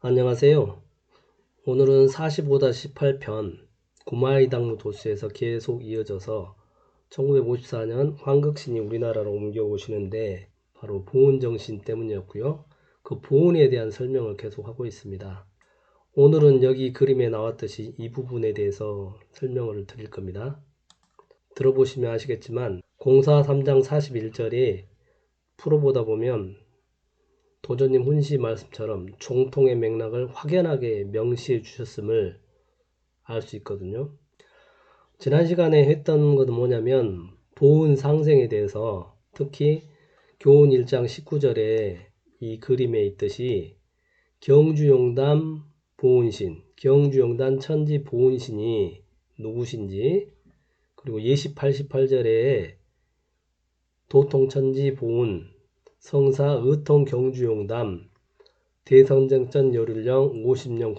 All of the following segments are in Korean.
안녕하세요. 오늘은 45-18편 구마의당무 도수에서 계속 이어져서 1954년 황극신이 우리나라로 옮겨오시는데 바로 보훈정신 때문이었고요. 그 보훈에 대한 설명을 계속하고 있습니다. 오늘은 여기 그림에 나왔듯이 이 부분에 대해서 설명을 드릴 겁니다. 들어보시면 아시겠지만 공사 3장 41절에 풀어보다 보면 도전님 훈시 말씀처럼 종통의 맥락을 확연하게 명시해 주셨음을 알 수 있거든요. 지난 시간에 했던 것은 뭐냐면 보훈 상생에 대해서, 특히 교훈 1장 19절에 이 그림에 있듯이 경주용담 보훈신, 경주용담 천지 보훈신이 누구신지, 그리고 예시 88절에 도통천지 보훈 성사 의통 경주용담 대선정전 열흘령 50년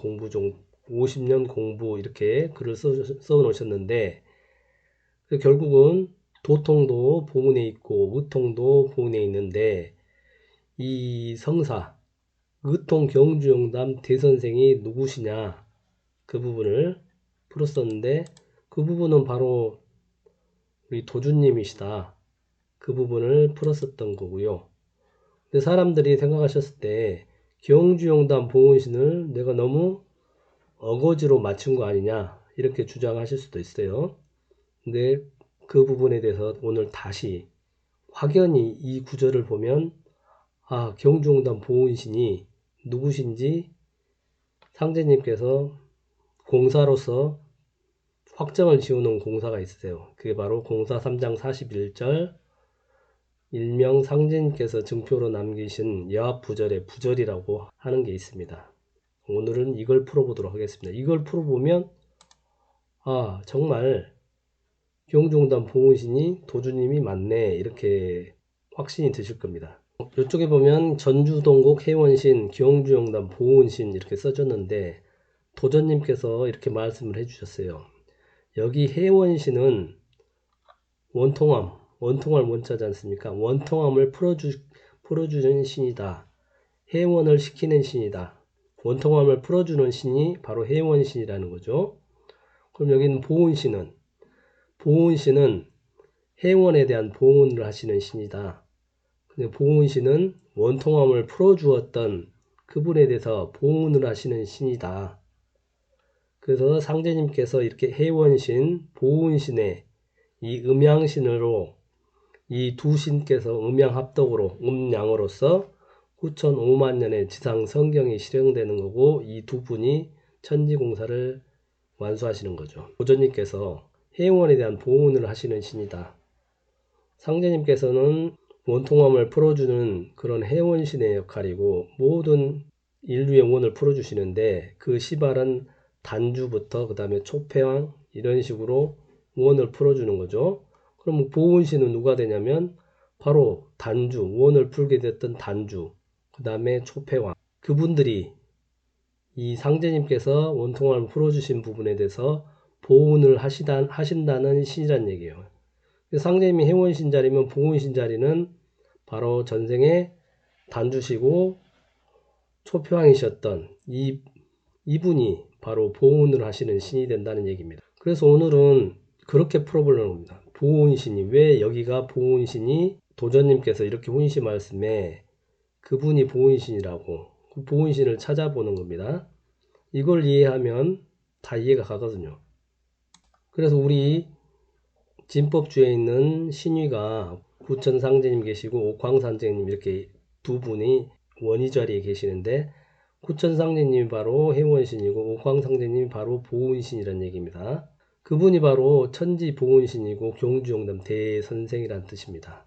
공부 이렇게 글을 써 놓으셨는데, 결국은 도통도 보문에 있고 의통도 보문에 있는데 이 성사 의통 경주용담 대선생이 누구시냐, 그 부분을 풀었었는데 그 부분은 바로 우리 도주님이시다, 그 부분을 풀었었던 거고요. 근데 사람들이 생각하셨을 때 경주용담 보훈신을 내가 너무 어거지로 맞춘 거 아니냐 이렇게 주장하실 수도 있어요. 근데 그 부분에 대해서 오늘 다시 확연히 이 구절을 보면 경주용담 보훈신이 누구신지 상제님께서 공사로서 확정을 지어놓은 공사가 있으세요. 그게 바로 공사 3장 41절 일명 상제님께서 증표로 남기신 여합부절의 부절이라고 하는 게 있습니다. 오늘은 이걸 풀어보도록 하겠습니다. 이걸 풀어보면 정말 경주용담 보훈신이 도주님이 맞네 이렇게 확신이 드실 겁니다. 이쪽에 보면 전주동국 해원신 경주용담 보훈신 이렇게 써졌는데 도전님께서 이렇게 말씀을 해주셨어요. 여기 해원신은 원통함, 원통할 원자지 않습니까? 원통함을 풀어주는 신이다. 해원을 시키는 신이다. 원통함을 풀어주는 신이 바로 해원신이라는 거죠. 그럼 여기는 보훈신은 해원에 대한 보훈을 하시는 신이다. 근데 보훈신은 원통함을 풀어주었던 그분에 대해서 보훈을 하시는 신이다. 그래서 상제님께서 이렇게 해원신, 보훈신의 이 음양신으로 이 두 신께서 음양합덕으로 음양으로서 9,005만 년의 지상 성경이 실행되는 거고, 이 두 분이 천지공사를 완수하시는 거죠. 도전님께서 해원에 대한 보훈을 하시는 신이다. 상제님께서는 원통함을 풀어주는 그런 해원신의 역할이고 모든 인류의 원을 풀어주시는데, 그 시발은 단주부터 그 다음에 초패왕 이런 식으로 원을 풀어주는 거죠. 그럼 보훈신은 누가 되냐면 바로 단주, 원을 풀게 됐던 단주, 그 다음에 초패왕, 그분들이 이 상제님께서 원통함을 풀어주신 부분에 대해서 보훈을 하신다는 신이란 얘기예요. 상제님이 해원신 자리면 보훈신 자리는 바로 전생에 단주시고 초표왕이셨던 이분이 바로 보훈을 하시는 신이 된다는 얘기입니다. 그래서 오늘은 그렇게 풀어보려는 겁니다. 보훈신이, 왜 여기가 보훈신이, 도전님께서 이렇게 훈시 말씀에 그분이 보훈신이라고, 그 보훈신을 찾아보는 겁니다. 이걸 이해하면 다 이해가 가거든요. 그래서 우리 진법주에 있는 신위가 구천상제님 계시고 옥황상제님 이렇게 두 분이 원위 자리에 계시는데, 구천상제님이 바로 해원신이고 옥황상제님이 바로 보훈신이란 얘기입니다. 그분이 바로 천지보훈신이고 경주용담 대선생이란 뜻입니다.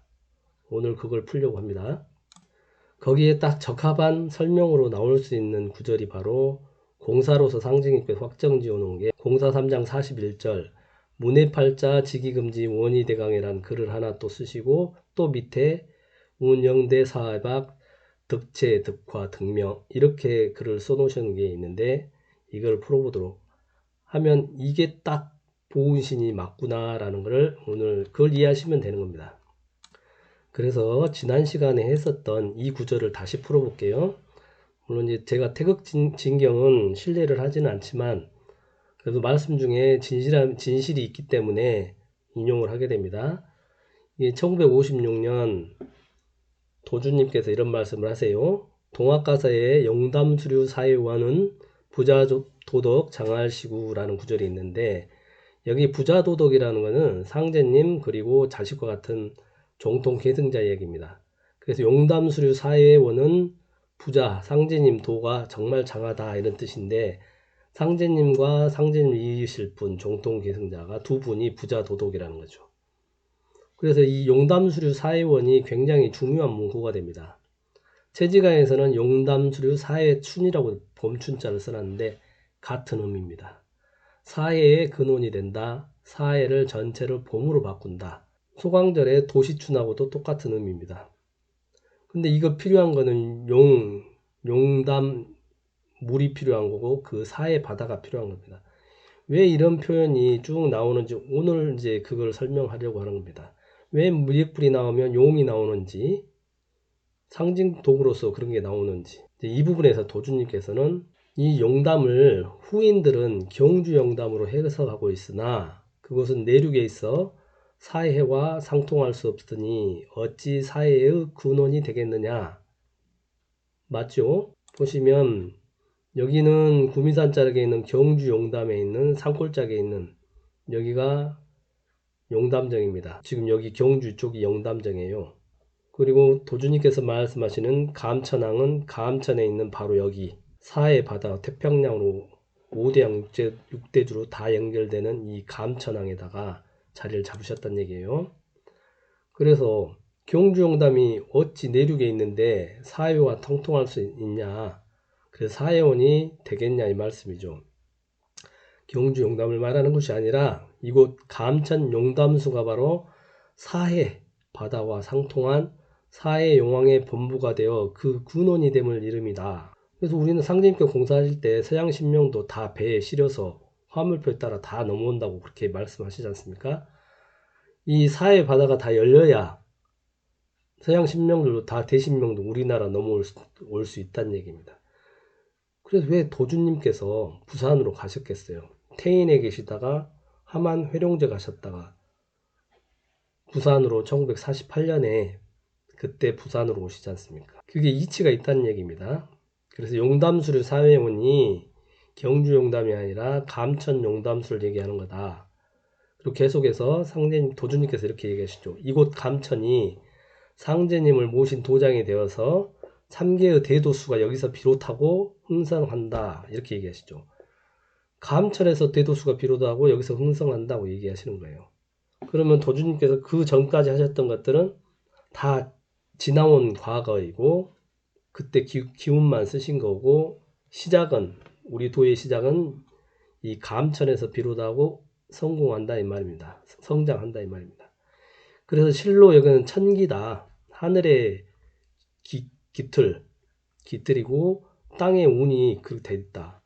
오늘 그걸 풀려고 합니다. 거기에 딱 적합한 설명으로 나올 수 있는 구절이 바로 공사로서 상징있게 확정 지어놓은 게 공사 3장 41절 문해팔자 지기금지 원희대강이란 글을 하나 또 쓰시고, 또 밑에 운영대 사회박 득체 득화 득명 이렇게 글을 써놓으신 게 있는데, 이걸 풀어보도록 하면 이게 딱 보훈신이 맞구나 라는 것을 오늘 그걸 이해하시면 되는 겁니다. 그래서 지난 시간에 했었던 이 구절을 다시 풀어볼게요. 물론 이제 제가 태극진경은 신뢰를 하지는 않지만 그래도 말씀 중에 진실이 있기 때문에 인용을 하게 됩니다. 이게 1956년 도주님께서 이런 말씀을 하세요. 동학가사의 영담수류 사회와는 부자도덕 장할시구라는 구절이 있는데 여기 부자도덕이라는 것은 상제님 그리고 자식과 같은 종통 계승자 얘기입니다. 그래서 용담수류 사회원은 부자, 상제님 도가 정말 장하다 이런 뜻인데 상제님과 상제님 이으실 분, 종통 계승자가 두 분이 부자도덕이라는 거죠. 그래서 이 용담수류 사회원이 굉장히 중요한 문구가 됩니다. 최지가에서는 용담수류 사회춘이라고 봄춘자를 써놨는데 같은 의미입니다. 사회의 근원이 된다. 사회를 전체를 봄으로 바꾼다. 소강절의 도시춘하고도 똑같은 의미입니다. 근데 이거 필요한 거는 용담, 물이 필요한 거고 그 사회 바다가 필요한 겁니다. 왜 이런 표현이 쭉 나오는지 오늘 이제 그걸 설명하려고 하는 겁니다. 왜 무익불이 나오면 용이 나오는지 상징 도구로서 그런 게 나오는지 이 부분에서 도주님께서는 이 용담을 후인들은 경주 용담으로 해석하고 있으나 그것은 내륙에 있어 사해와 상통할 수 없으니 어찌 사해의 근원이 되겠느냐. 맞죠? 보시면 여기는 구미산 자락에 있는 경주 용담에 있는 산골짜기에 있는 여기가 용담정입니다. 지금 여기 경주 쪽이 용담정이에요. 그리고 도주님께서 말씀하시는 감천항은 감천에 있는 바로 여기 사해 바다 태평양으로 5대양 6대주로 다 연결되는 이 감천항에다가 자리를 잡으셨단 얘기예요. 그래서 경주용담이 어찌 내륙에 있는데 사해와 통통할 수 있냐. 그래서 사해원이 되겠냐 이 말씀이죠. 경주용담을 말하는 것이 아니라 이곳 감천용담수가 바로 사해 바다와 상통한 사해 용왕의 본부가 되어 그 근원이 됨을 이름이다. 그래서 우리는 상제님께 공사하실 때 서양 신명도 다 배에 실어서 화물표에 따라 다 넘어온다고 그렇게 말씀하시지 않습니까? 이 사해 바다가 다 열려야 서양 신명들도 다 대신명도 우리나라 넘어올 수 있다는 얘기입니다. 그래서 왜 도주님께서 부산으로 가셨겠어요? 태인에 계시다가 하만 회룡제 가셨다가 부산으로 1948년에 그때 부산으로 오시지 않습니까? 그게 이치가 있다는 얘기입니다. 그래서 용담수류 사회원이 경주 용담이 아니라 감천 용담수를 얘기하는 거다. 그리고 계속해서 상제님 도주님께서 이렇게 얘기하시죠. 이곳 감천이 상제님을 모신 도장이 되어서 3개의 대도수가 여기서 비롯하고 흥성한다. 이렇게 얘기하시죠. 감천에서 대도수가 비롯하고 여기서 흥성한다고 얘기하시는 거예요. 그러면 도주님께서 그 전까지 하셨던 것들은 다 지나온 과거이고 그때 기운만 쓰신 거고 시작은 우리 도의 시작은 이 감천에서 비롯하고 성공한다 이 말입니다. 성장한다 이 말입니다. 그래서 실로 여기는 천기다. 하늘의 깃틀이고 땅의 운이 그렇게 돼 있다.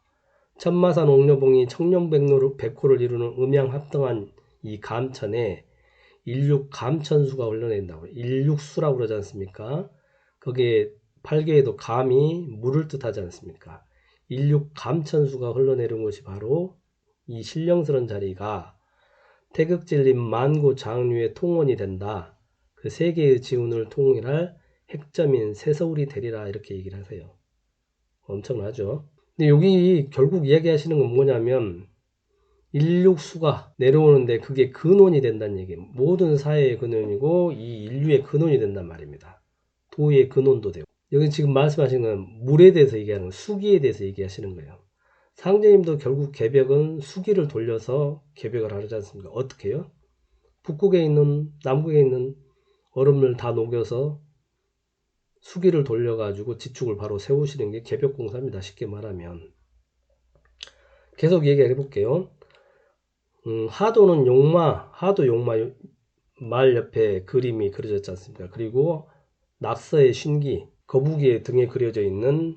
천마산 옥녀봉이 청룡백호를 이루는 음양합등한 이 감천에 일육감천수가 흘러낸다고 일육수라고 그러지 않습니까? 거기에 팔계에도 감이 물을 뜻하지 않습니까? 일육감천수가 흘러내린 것이 바로 이 신령스러운 자리가 태극진림 만고장류의 통원이 된다. 그 세계의 지운을 통일할 핵점인 새서울이 되리라 이렇게 얘기를 하세요. 엄청나죠? 근데 여기 결국 이야기하시는 건 뭐냐면 인류수가 내려오는데 그게 근원이 된다는 얘기예요. 모든 사회의 근원이고 이 인류의 근원이 된단 말입니다. 도의 근원도 되고. 여기 지금 말씀하신 건 물에 대해서 얘기하는 수기에 대해서 얘기하시는 거예요. 상제님도 결국 개벽은 수기를 돌려서 개벽을 하지 않습니까? 어떻게 해요? 북극에 있는 남극에 있는 얼음을 다 녹여서 수기를 돌려가지고 지축을 바로 세우시는 게 개벽공사입니다. 쉽게 말하면. 계속 얘기해 볼게요. 하도는 하도 용마 말 옆에 그림이 그려졌지 않습니까? 그리고 낙서의 신기, 거북이의 등에 그려져 있는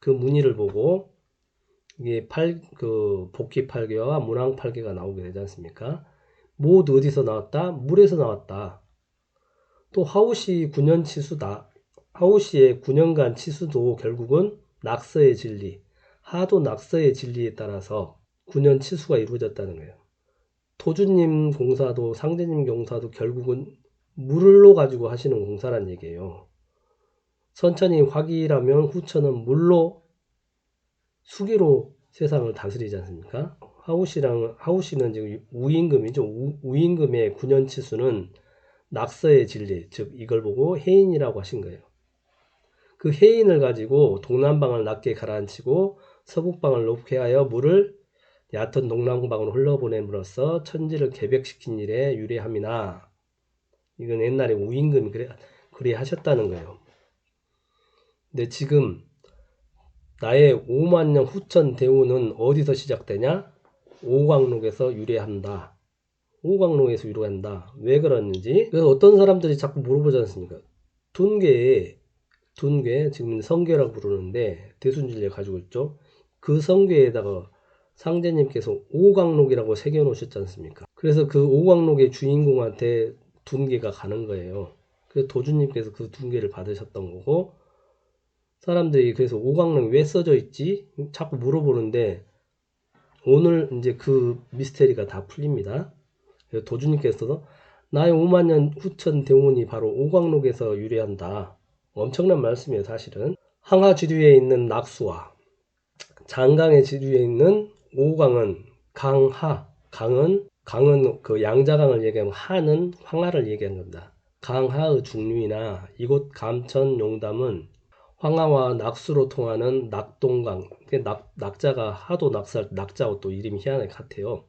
그 무늬를 보고 이게 복귀 팔개와 문왕 팔개가 나오게 되지 않습니까? 모두 어디서 나왔다? 물에서 나왔다. 또 하우시 9년 치수다. 하우시의 9년간 치수도 결국은 낙서의 진리, 하도 낙서의 진리에 따라서 9년 치수가 이루어졌다는 거예요. 토주님 공사도 상제님 공사도 결국은 물로 가지고 하시는 공사란 얘기예요. 선천이 화기라면 후천은 물로 수기로 세상을 다스리지 않습니까? 하우시는 지금 우임금이죠. 우임금의 9년 치수는 낙서의 진리, 즉 이걸 보고 해인이라고 하신 거예요. 그 해인을 가지고 동남방을 낮게 가라앉히고 서북방을 높게 하여 물을 얕은 동남방으로 흘러보냄으로써 천지를 개벽시킨 일에 유례함이나, 이건 옛날에 우임금이 그래 하셨다는 거예요. 근데 지금 나의 5만년 후천 대우는 어디서 시작되냐? 오광록에서 유래한다. 오광록에서 유래한다. 왜 그러는지. 그래서 어떤 사람들이 자꾸 물어보지 않습니까? 둔괴, 지금 성괴라고 부르는데 대순진리에 가지고 있죠. 그 성괴에다가 상제님께서 오광록이라고 새겨 놓으셨지 않습니까? 그래서 그 오광록의 주인공한테 둔괴가 가는 거예요. 그래서 도주님께서 그 둔괴를 받으셨던 거고, 사람들이 그래서 오광록이 왜 써져 있지? 자꾸 물어보는데 오늘 이제 그 미스테리가 다 풀립니다. 그래서 도주님께서도 나의 5만년 후천 대운이 바로 오광록에서 유래한다. 엄청난 말씀이에요, 사실은. 항하지류에 있는 낙수와 장강의 지류에 있는 오광은 강은 그 양자강을 얘기하면 하는 황하를 얘기하는 겁니다. 강하의 중류이나 이곳 감천 용담은 황하와 낙수로 통하는 낙동강, 낙자가 하도 낙서할 때 낙자하고 또 이름이 희한하게 같아요.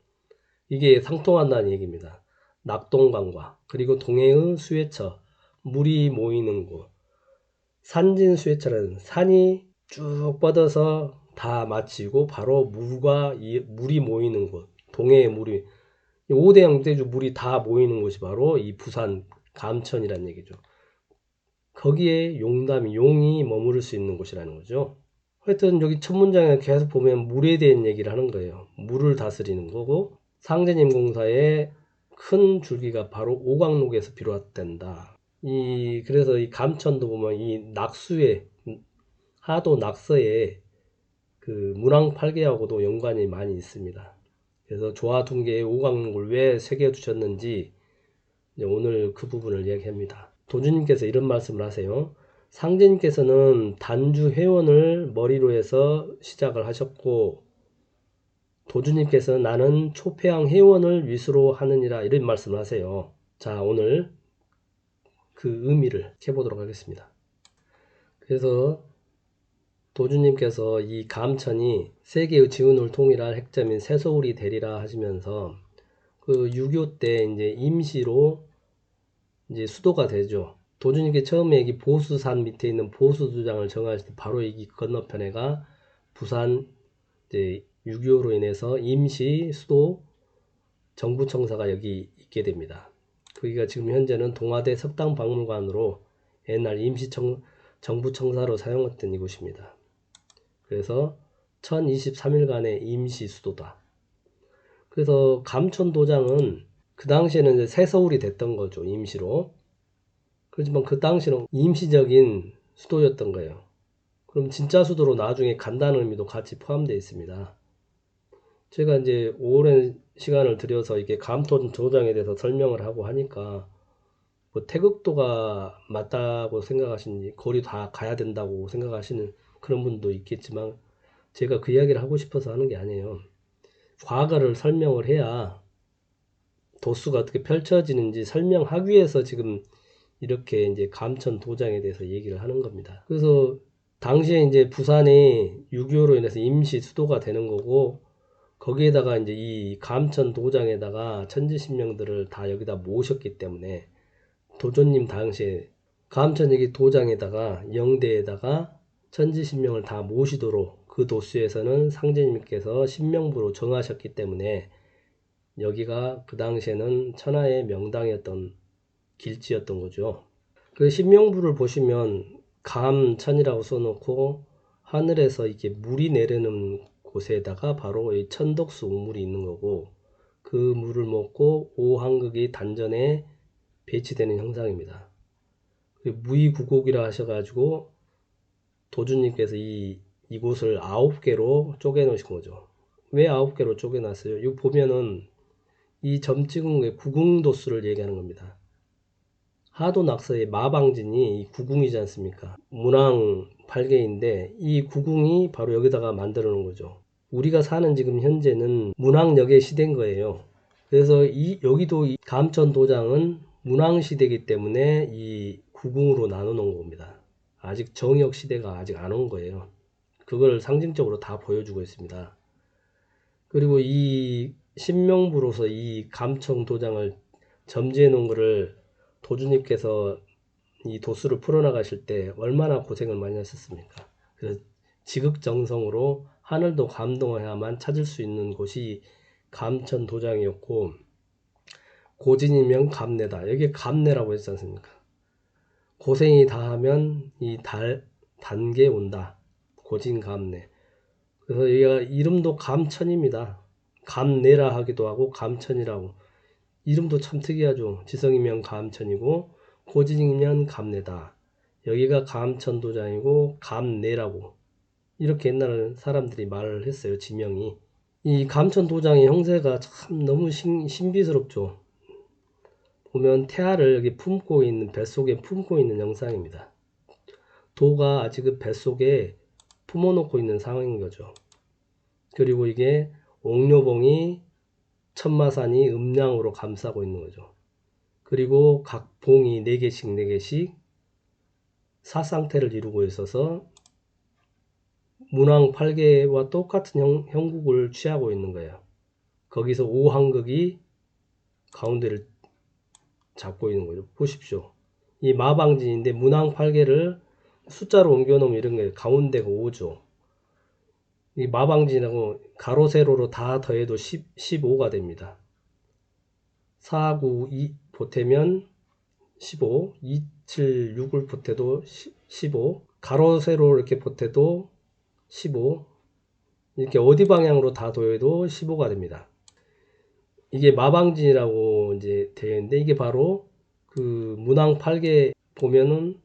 이게 상통한다는 얘기입니다. 낙동강과 그리고 동해의 수회처, 물이 모이는 곳, 산진수회처라는 산이 쭉 뻗어서 다 마치고 바로 물이 모이는 곳, 동해의 물이 5대 양대주 물이 다 모이는 곳이 바로 이 부산 감천이라는 얘기죠. 거기에 용이 머무를 수 있는 곳이라는 거죠. 하여튼 여기 첫 문장에 계속 보면 물에 대한 얘기를 하는 거예요. 물을 다스리는 거고, 상제님 공사의 큰 줄기가 바로 오광록에서 비롯된다. 그래서 이 감천도 보면 이 낙수의, 하도 낙서의 그 문왕팔계하고도 연관이 많이 있습니다. 그래서 조화둥계의 오광록을 왜 새겨두셨는지 오늘 그 부분을 이야기합니다. 도주님께서 이런 말씀을 하세요. 상제님께서는 단주 회원을 머리로 해서 시작을 하셨고, 도주님께서는 나는 초패양 회원을 위수로 하느니라, 이런 말씀을 하세요. 자, 오늘 그 의미를 해보도록 하겠습니다. 그래서 도주님께서 이 감천이 세계의 지운을 통일할 핵점인 새서울이 되리라 하시면서 그 6.25 때 이제 임시로 이제 수도가 되죠. 도주님께 처음에 여기 보수산 밑에 있는 보수도장을 정하실 때 바로 여기 건너편에가 부산 이제 6.25로 인해서 임시 수도 정부청사가 여기 있게 됩니다. 거기가 지금 현재는 동아대 석당박물관으로 옛날 임시 정부청사로 사용했던 이곳입니다. 그래서 1023일간의 임시 수도다. 그래서 감천도장은 그 당시에는 이제 새서울이 됐던 거죠, 임시로. 그렇지만 그 당시는 임시적인 수도였던 거예요. 그럼 진짜 수도로 나중에 간다는 의미도 같이 포함되어 있습니다. 제가 이제 오랜 시간을 들여서 이게 감천 도장에 대해서 설명을 하고 하니까 뭐 태극도가 맞다고 생각하시는지 거리 다 가야 된다고 생각하시는 그런 분도 있겠지만, 제가 그 이야기를 하고 싶어서 하는 게 아니에요. 과거를 설명을 해야 도수가 어떻게 펼쳐지는지 설명하기 위해서 지금 이렇게 이제 감천 도장에 대해서 얘기를 하는 겁니다. 그래서 당시에 이제 부산이 6.25로 인해서 임시 수도가 되는 거고, 거기에다가 이제 이 감천 도장에다가 천지신명들을 다 여기다 모셨기 때문에 도조님 당시에 감천 여기 도장에다가 영대에다가 천지신명을 다 모시도록 그 도수에서는 상제님께서 신명부로 정하셨기 때문에 여기가 그 당시에는 천하의 명당이었던 길지였던 거죠. 그 신명부를 보시면 감천이라고 써놓고 하늘에서 이렇게 물이 내리는 곳에다가 바로 이 천덕수 우물이 있는 거고, 그 물을 먹고 오한극이 단전에 배치되는 형상입니다. 무의구곡이라 하셔가지고 도주님께서 이곳을 9개로 쪼개 놓으신 거죠. 왜 9개로 쪼개 놨어요? 이거 보면은 이 점 찍은 게 구궁도수를 얘기하는 겁니다. 하도 낙서의 마방진이 이 구궁이지 않습니까? 문왕 8개인데 이 구궁이 바로 여기다가 만들어 놓은 거죠. 우리가 사는 지금 현재는 문왕역의 시대인 거예요. 그래서 여기도 이 감천 도장은 문왕 시대이기 때문에 이 구궁으로 나눠 놓은 겁니다. 아직 정역 시대가 아직 안 온 거예요. 그걸 상징적으로 다 보여주고 있습니다. 그리고 이 신명부로서 이 감청 도장을 점지해 놓은 거를 도주님께서 이 도수를 풀어나가실 때 얼마나 고생을 많이 하셨습니까? 그래서 지극정성으로 하늘도 감동해야만 찾을 수 있는 곳이 감천 도장이었고, 고진이면 감내다. 여기 감내라고 했지 않습니까? 고생이 다하면 이 단계 온다. 고진감내. 그래서 여기가 이름도 감천입니다. 감내라 하기도 하고 감천이라고. 이름도 참 특이하죠. 지성이면 감천이고 고진이면 감내다. 여기가 감천도장이고 감내라고. 이렇게 옛날 사람들이 말을 했어요. 지명이. 이 감천도장의 형세가 참 너무 신비스럽죠. 보면 태아를 여기 품고 있는, 뱃속에 품고 있는 영상입니다. 도가 아직 그 뱃속에 품어놓고 있는 상황인 거죠. 그리고 이게 옥녀봉이 천마산이 음량으로 감싸고 있는 거죠. 그리고 각 봉이 4개씩 4개씩 사상태를 이루고 있어서 문왕 8개와 똑같은 형국을 취하고 있는 거예요. 거기서 오한극이 가운데를 잡고 있는 거죠. 보십시오. 이 마방진인데 문왕 8개를 숫자로 옮겨 놓으면 이런 게 가운데가 5죠. 이 마방진하고 가로 세로로 다 더해도 15가 됩니다. 4, 9, 2 보태면 15, 2, 7, 6을 보태도 15, 가로 세로 이렇게 보태도 15, 이렇게 어디 방향으로 다 더해도 15가 됩니다. 이게 마방진이라고 이제 되어 있는데, 이게 바로 그 문왕 8개 보면은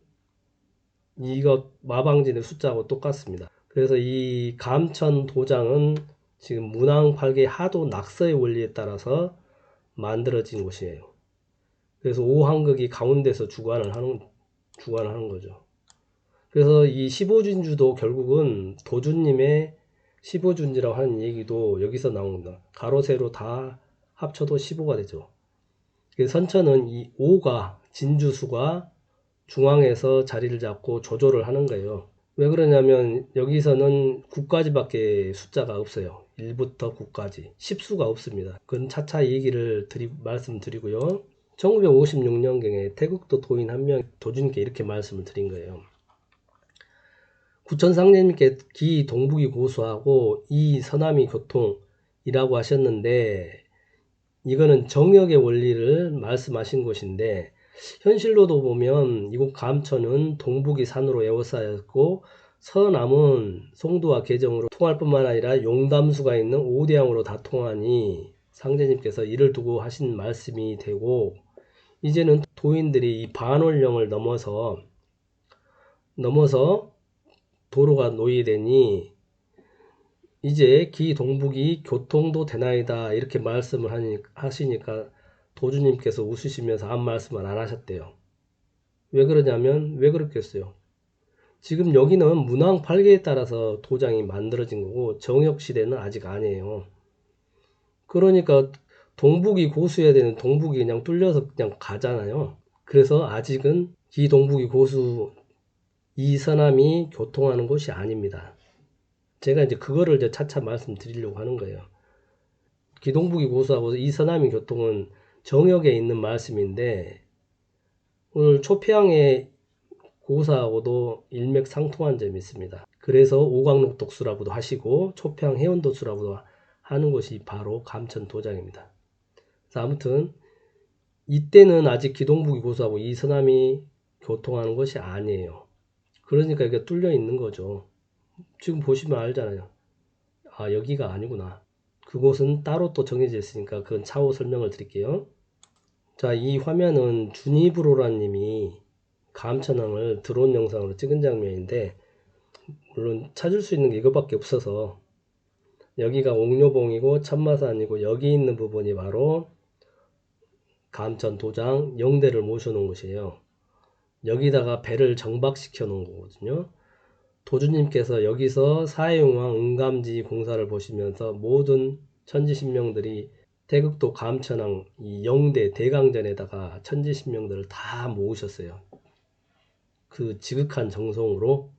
이거 마방진의 숫자하고 똑같습니다. 그래서 이 감천 도장은 지금 문왕 8개 하도 낙서의 원리에 따라서 만들어진 곳이에요. 그래서 오한극이 가운데서 주관을 하는 거죠. 그래서 이 15진주도 결국은 도주님의 15준지라고 하는 얘기도 여기서 나옵니다. 가로 세로 다 합쳐도 15가 되죠. 선천은 이 5가 진주수가 중앙에서 자리를 잡고 조절을 하는 거예요. 왜 그러냐면 여기서는 9까지밖에 숫자가 없어요. 1부터 9까지 10수가 없습니다. 그건 차차 얘기를 말씀드리고요. 1956년경에 태국도 도인 한 명 도주님께 이렇게 말씀을 드린 거예요. 구천상제님께 기 동북이 고수하고 이 서남이 교통이라고 하셨는데, 이거는 정역의 원리를 말씀하신 곳인데, 현실로도 보면 이곳 감천은 동북이 산으로 에워싸였고 서남은 송도와 계정으로 통할 뿐만 아니라 용담수가 있는 오대양으로 다 통하니 상제님께서 이를 두고 하신 말씀이 되고, 이제는 도인들이 이 반월령을 넘어서 도로가 놓이되니 이제 기동북이 교통도 되나이다 이렇게 말씀을 하시니까 도주님께서 웃으시면서 아무 말씀을 안 하셨대요. 왜 그러냐면, 왜 그렇겠어요? 지금 여기는 문왕 8개에 따라서 도장이 만들어진 거고 정역시대는 아직 아니에요. 그러니까 동북이 고수해야 되는 동북이 그냥 뚫려서 그냥 가잖아요. 그래서 아직은 기동북이 고수 이 서남이 교통하는 곳이 아닙니다. 제가 이제 그거를 이제 차차 말씀드리려고 하는 거예요. 기동북이 고수하고 이 서남이 교통은 정역에 있는 말씀인데, 오늘 초평의 고사하고도 일맥상통한 점이 있습니다. 그래서 오광록독수라고도 하시고 초평 해운도수라고도 하는 곳이 바로 감천도장입니다. 아무튼 이때는 아직 기동북이 고수하고 이 서남이 교통하는 것이 아니에요. 그러니까 이게 뚫려 있는 거죠. 지금 보시면 알잖아요. 아, 여기가 아니구나. 그곳은 따로 또 정해져 있으니까 그건 차후 설명을 드릴게요. 자, 이 화면은 주니브로라 님이 감천항을 드론 영상으로 찍은 장면인데, 물론 찾을 수 있는 게 이것밖에 없어서, 여기가 옥녀봉이고 참마산이고 여기 있는 부분이 바로 감천 도장 영대를 모셔놓은 곳이에요. 여기다가 배를 정박시켜 놓은 거거든요. 도주님께서 여기서 사해용왕 응감지 공사를 보시면서 모든 천지신명들이 태극도 감천항 이 영대 대강전에다가 천지신명들을 다 모으셨어요. 그 지극한 정성으로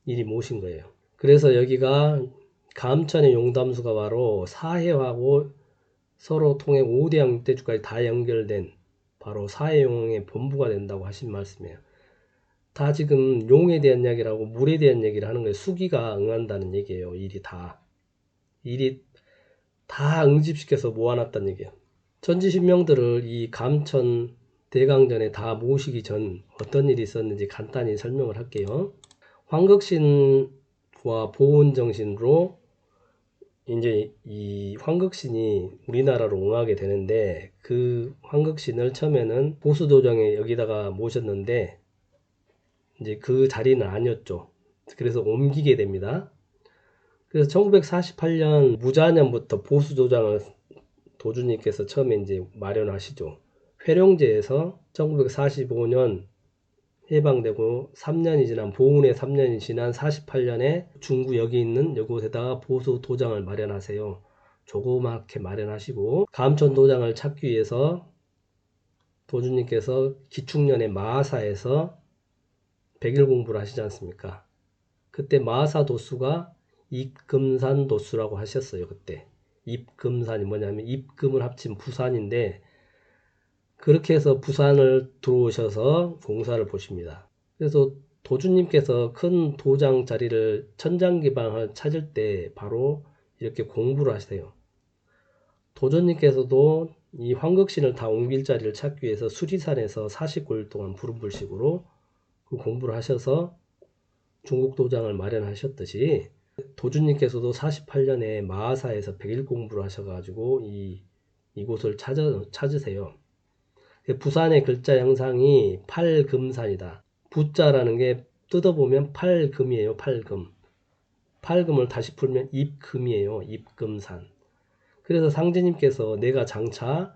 이리 모신 거예요. 그래서 여기가 감천의 용담수가 바로 사해하고 서로 통해 5대양 6대주까지 다 연결된 바로 사해용의 본부가 된다고 하신 말씀이에요. 다 지금 용에 대한 이야기라고 물에 대한 얘기를 하는 거예요. 수기가 응한다는 얘기예요. 일이 다 응집시켜서 모아놨다는 얘기예요. 천지신명들을 이 감천 대강전에 다 모시기 전 어떤 일이 있었는지 간단히 설명을 할게요. 황극신과 보온정신으로 이제 이 황극신이 우리나라로 응하게 되는데, 그 황극신을 처음에는 보수도정에 여기다가 모셨는데 이제 그 자리는 아니었죠. 그래서 옮기게 됩니다. 그래서 1948년 무자년부터 보수도장을 도주님께서 처음에 이제 마련하시죠. 회룡제에서 1945년 해방되고 3년이 지난 보훈의 3년이 지난 48년에 중구 여기 있는 이곳에다가 보수 도장을 마련하세요. 조그맣게 마련하시고 감천 도장을 찾기 위해서 도주님께서 기축년의 마하사에서 100일 공부를 하시지 않습니까? 그때 마하사 도수가 입금산 도수라고 하셨어요. 그때 입금산이 뭐냐면 입금을 합친 부산인데, 그렇게 해서 부산을 들어오셔서 공사를 보십니다. 그래서 도주님께서 큰 도장 자리를 천장기방을 찾을 때 바로 이렇게 공부를 하세요. 도전님께서도 이 황극신을 다 옮길 자리를 찾기 위해서 수리산에서 49일 동안 부름불식으로 그 공부를 하셔서 중국 도장을 마련하셨듯이, 도주님께서도 48년에 마하사에서 100일 공부를 하셔가지고 이곳을 찾으세요. 부산의 글자 형상이 팔금산이다. 부자라는 게 뜯어보면 팔금이에요. 팔금. 팔금을 다시 풀면 입금이에요. 입금산. 그래서 상제님께서 내가 장차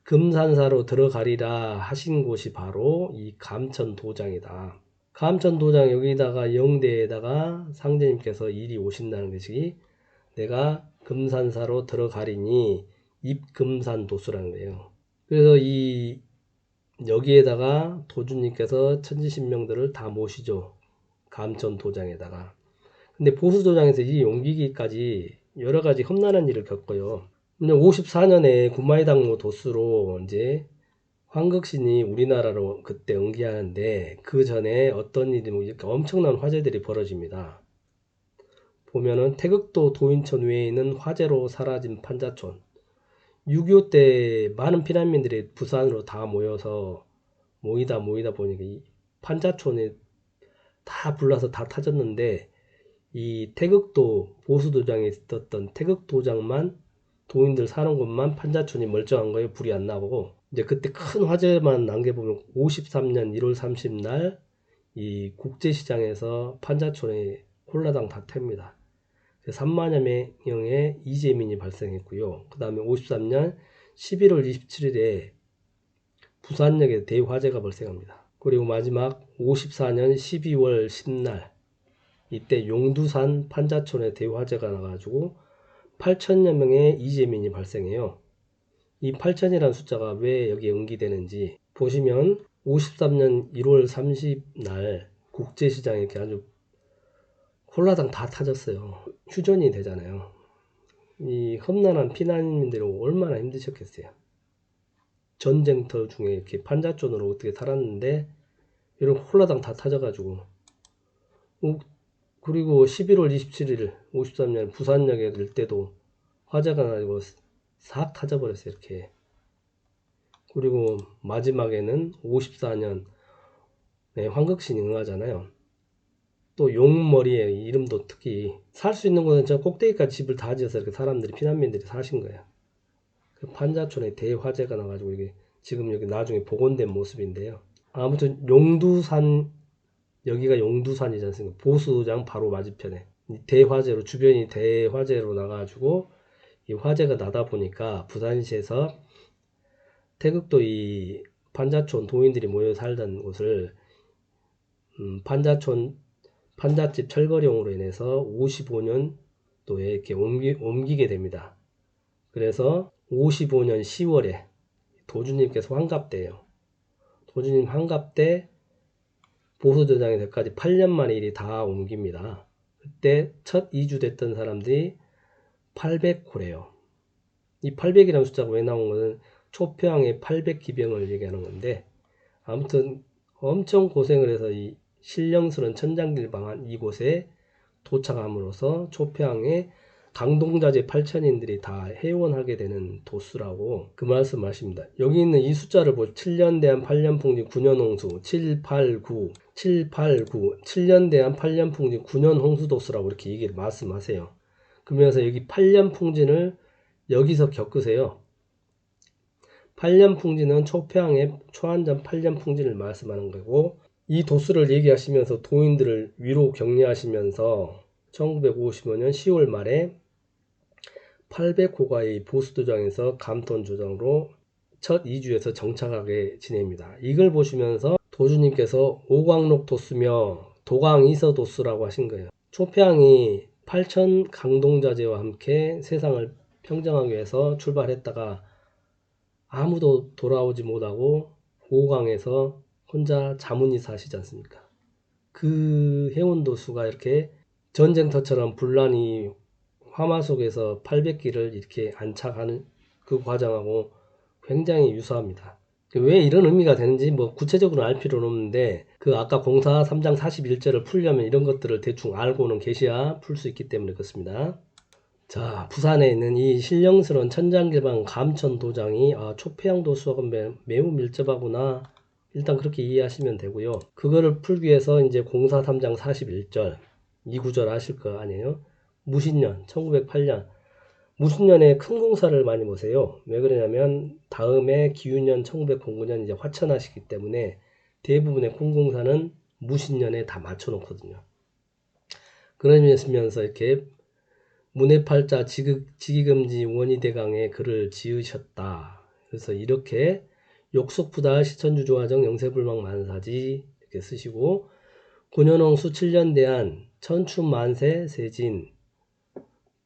금산사로 들어가리라 하신 곳이 바로 이 감천도장이다. 감천도장 여기다가 영대에다가 상제님께서 일이 오신다는 것이 내가 금산사로 들어가리니 입금산 도수라는 거예요. 그래서 여기에다가 도주님께서 천지신명들을 다 모시죠. 감천 도장에다가. 근데 보수 도장에서 이 옮기기까지 여러 가지 험난한 일을 겪어요. 54년에 구마이당무 도수로 이제 황극신이 우리나라로 그때 응기하는데, 그 전에 어떤 일이 이렇게 엄청난 화재들이 벌어집니다. 보면은 태극도 도인천 외에 있는 화재로 사라진 판자촌. 6.25 때 많은 피난민들이 부산으로 다 모이다 보니까 이 판자촌에 다 불나서 다 타졌는데, 이 태극도 보수도장에 있었던 태극도장만, 도인들 사는 곳만 판자촌이 멀쩡한 거예요. 불이 안 나고. 이제 그때 큰 화재만 난 게 보면 53년 1월 30날 이 국제시장에서 판자촌에 홀라당 다 탭니다. 3만여 명의 이재민이 발생했고요. 그 다음에 53년 11월 27일에 부산역에 대화재가 발생합니다. 그리고 마지막 54년 12월 10날 이때 용두산 판자촌에 대화재가 나가지고 8천여 명의 이재민이 발생해요. 이 8천이라는 숫자가 왜 여기에 응기되는지 보시면 53년 1월 30날 국제시장에 이렇게 아주 홀라당 다 타졌어요. 휴전이 되잖아요. 이 험난한 피난민들이 얼마나 힘드셨겠어요. 전쟁터 중에 이렇게 판자촌으로 어떻게 살았는데 이런 홀라당 다 타져가지고. 그리고 11월 27일 53년 부산역에 들 때도 화재가 나고 싹 타져버렸어요. 이렇게. 그리고 마지막에는 54년 황극신이 응하잖아요. 또 용머리에 이름도 특히 살 수 있는 곳은 저 꼭대기까지 집을 다 지어서 이렇게 사람들이 피난민들이 사신 거예요. 그 판자촌에 대화재가 나가지고 이게 지금 여기 나중에 복원된 모습인데요. 아무튼 용두산, 여기가 용두산이지 않습니까? 보수도장 바로 맞은편에 대화재로, 주변이 대화재로 나가지고 이 화재가 나다 보니까 부산시에서 태극도 이 판자촌 도민들이 모여 살던 곳을 판자촌 판잣집 철거령으로 인해서 55년도에 이렇게 옮기게 됩니다. 그래서 55년 10월에 도주님께서 환갑돼요. 도주님 환갑 때 보수도장이 될까지 8년 만에 일이 다 옮깁니다. 그때 첫 이주됐던 사람들이 800호래요. 이 800이라는 숫자가 왜 나온 거는 초평의 800기병을 얘기하는 건데, 아무튼 엄청 고생을 해서 이 신령스러운 천장길 방한 이곳에 도착함으로써 초평의 강동자재 8천인들이 다 해원하게 되는 도수라고 그 말씀 하십니다. 여기 있는 이 숫자를 보죠. 7년 대한 8년 풍진 9년 홍수 789 789 7년 대한 8년 풍진 9년 홍수 도수라고 이렇게 얘기를 말씀하세요. 그러면서 여기 8년 풍진을 여기서 겪으세요. 8년 풍진은 초평의 초한전 8년 풍진을 말씀하는 거고, 이 도수를 얘기하시면서 도인들을 위로 격려하시면서 1955년 10월 말에 800호가의 보수도장에서 감톤조정으로 첫 이주에서 정착하게 지냅니다. 이걸 보시면서 도주님께서 오광록 도수며 도광이서 도수라고 하신 거예요. 초평이 8천 강동자재와 함께 세상을 평정하기 위해서 출발했다가 아무도 돌아오지 못하고 오광에서 혼자 자문이 사시지 않습니까? 그 해운도수가 이렇게 전쟁터처럼 분란이 화마 속에서 800기를 이렇게 안착하는 그 과정하고 굉장히 유사합니다. 왜 이런 의미가 되는지 뭐 구체적으로 알 필요는 없는데, 그 아까 공사 3장 41절을 풀려면 이런 것들을 대충 알고는 계셔야 풀 수 있기 때문에 그렇습니다. 자, 부산에 있는 이 신령스러운 천장길방 감천도장이 초폐양 도수하고 매우 밀접하구나, 일단 그렇게 이해하시면 되고요. 그거를 풀기 위해서 이제 공사 3장 41절 이 구절 아실 거 아니에요? 무신년 1908년 무신년에 큰 공사를 많이 보세요. 왜 그러냐면 다음에 기윤년 1909년 이제 화천하시기 때문에 대부분의 큰 공사는 무신년에 다 맞춰 놓거든요. 그러면서 이렇게 문해팔자 지기금지 원희대강에 글을 지으셨다. 그래서 이렇게 욕속부달 시천주조화정 영세불망 만사지 이렇게 쓰시고, 9년홍수 7년대한 천춘만세 세진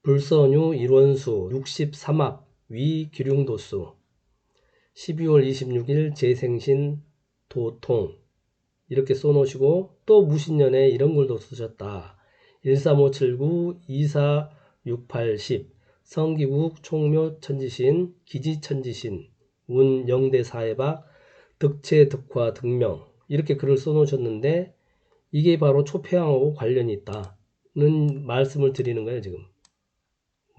불선유 일원수 63합 위기륭도수 12월 26일 재생신 도통 이렇게 써놓으시고, 또 무신년에 이런 글도 쓰셨다. 13579 2468 10 성기국 총묘 천지신 기지 천지신 운 영대 사해박 득체 득화 득명 이렇게 글을 써놓으셨는데, 이게 바로 초폐왕하고 관련이 있다는 말씀을 드리는 거예요. 지금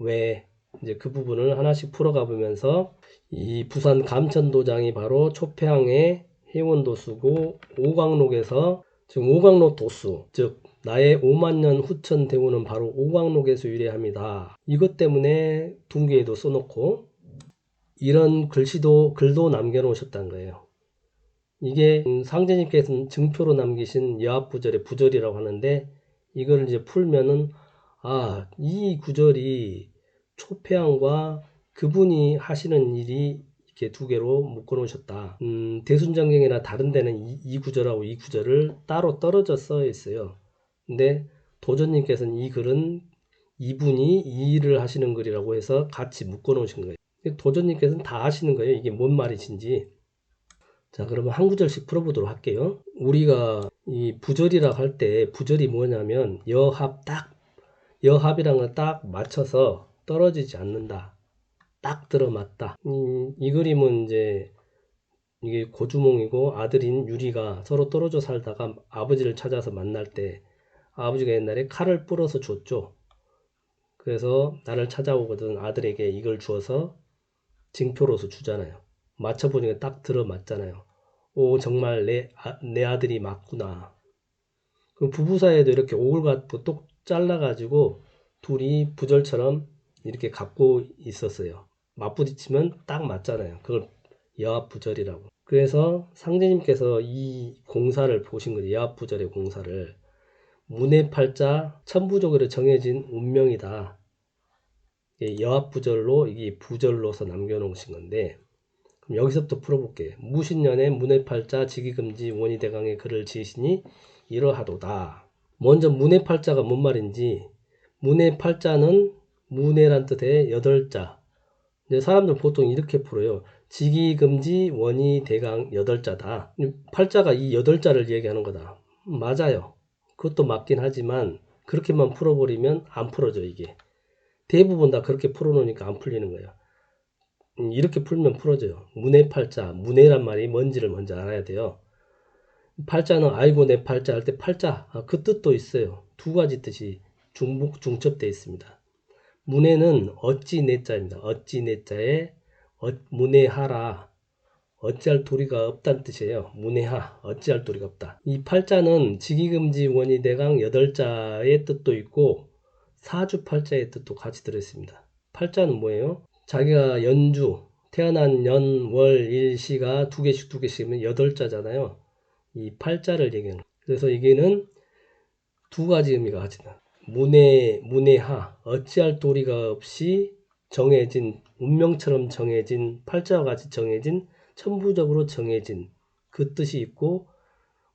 왜 이제 그 부분을 하나씩 풀어가 보면서, 이 부산 감천도장이 바로 초폐왕의 해원도수고, 오광록에서 지금 오광록 도수, 즉 나의 5만년 후천 대우는 바로 오광록에서 유래합니다. 이것 때문에 둥기에도 써놓고 이런 글도 남겨놓으셨다는 거예요. 이게 상제님께서는 증표로 남기신 여합부절의 부절이라고 하는데, 이걸 이제 풀면은 이 구절이 초폐왕과 그분이 하시는 일이 이렇게 두 개로 묶어 놓으셨다. 대순정경이나 다른 데는 이 구절하고 이 구절을 따로 떨어져 써 있어요. 근데 도전님께서는 이 글은 이분이 이 일을 하시는 글이라고 해서 같이 묶어 놓으신 거예요. 도전님께서는 다 아시는 거예요. 이게 뭔 말이신지. 자, 그러면 한 구절씩 풀어보도록 할게요. 우리가 이 부절이라고 할 때 부절이 뭐냐면 여합이란 걸 딱 맞춰서 떨어지지 않는다. 딱 들어맞다. 이 그림은 이제 이게 고주몽이고 아들인 유리가 서로 떨어져 살다가 아버지를 찾아서 만날 때 아버지가 옛날에 칼을 뿌려서 줬죠. 그래서 나를 찾아오거든 아들에게 이걸 주어서 징표로서 주잖아요. 맞춰보니까 딱 들어맞잖아요. 오, 정말 내 아들이 맞구나. 그럼 부부 사이에도 이렇게 오글같고 똑 잘라가지고 둘이 부절처럼 이렇게 갖고 있었어요. 맞부딪히면 딱 맞잖아요. 그걸 여합부절이라고. 그래서 상제님께서 이 공사를 보신 거죠. 여합부절의 공사를. 문해팔자 천부적으로 정해진 운명이다. 여합부절로 이게 부절로서 남겨놓으신 건데, 그럼 여기서부터 풀어볼게요. 무신년에 문해팔자 지기금지 원희대강의 글을 지으시니 이러하도다. 먼저 문해팔자가 뭔 말인지, 문해팔자는 문해란 뜻의 8자. 이제 사람들 보통 이렇게 풀어요. 지기금지 원희대강 8자다. 팔자가 이 8자를 얘기하는 거다. 맞아요. 그것도 맞긴 하지만 그렇게만 풀어버리면 안 풀어져 이게. 대부분 다 그렇게 풀어놓으니까 안 풀리는 거예요. 이렇게 풀면 풀어져요. 문해팔자, 문해란 말이 뭔지를 먼저 알아야 돼요. 팔자는 아이고 내 팔자 할 때 팔자, 그 뜻도 있어요. 두 가지 뜻이 중첩되어 있습니다. 문해는 어찌 내자입니다. 어찌 내자에 문해하라. 어찌할 도리가 없다는 뜻이에요. 문해하, 어찌할 도리가 없다. 이 팔자는 지기금지 원희대강 8자의 뜻도 있고 사주팔자의 뜻도 같이 들어있습니다. 팔자는 뭐예요? 자기가 연주, 태어난 연, 월, 일, 시가 두 개씩이면 8자잖아요. 이 팔자를 얘기하는 거예요. 그래서 이게는 두 가지 의미가 같이 나요. 문해하, 어찌할 도리가 없이 정해진, 운명처럼 정해진, 팔자와 같이 정해진, 천부적으로 정해진 그 뜻이 있고,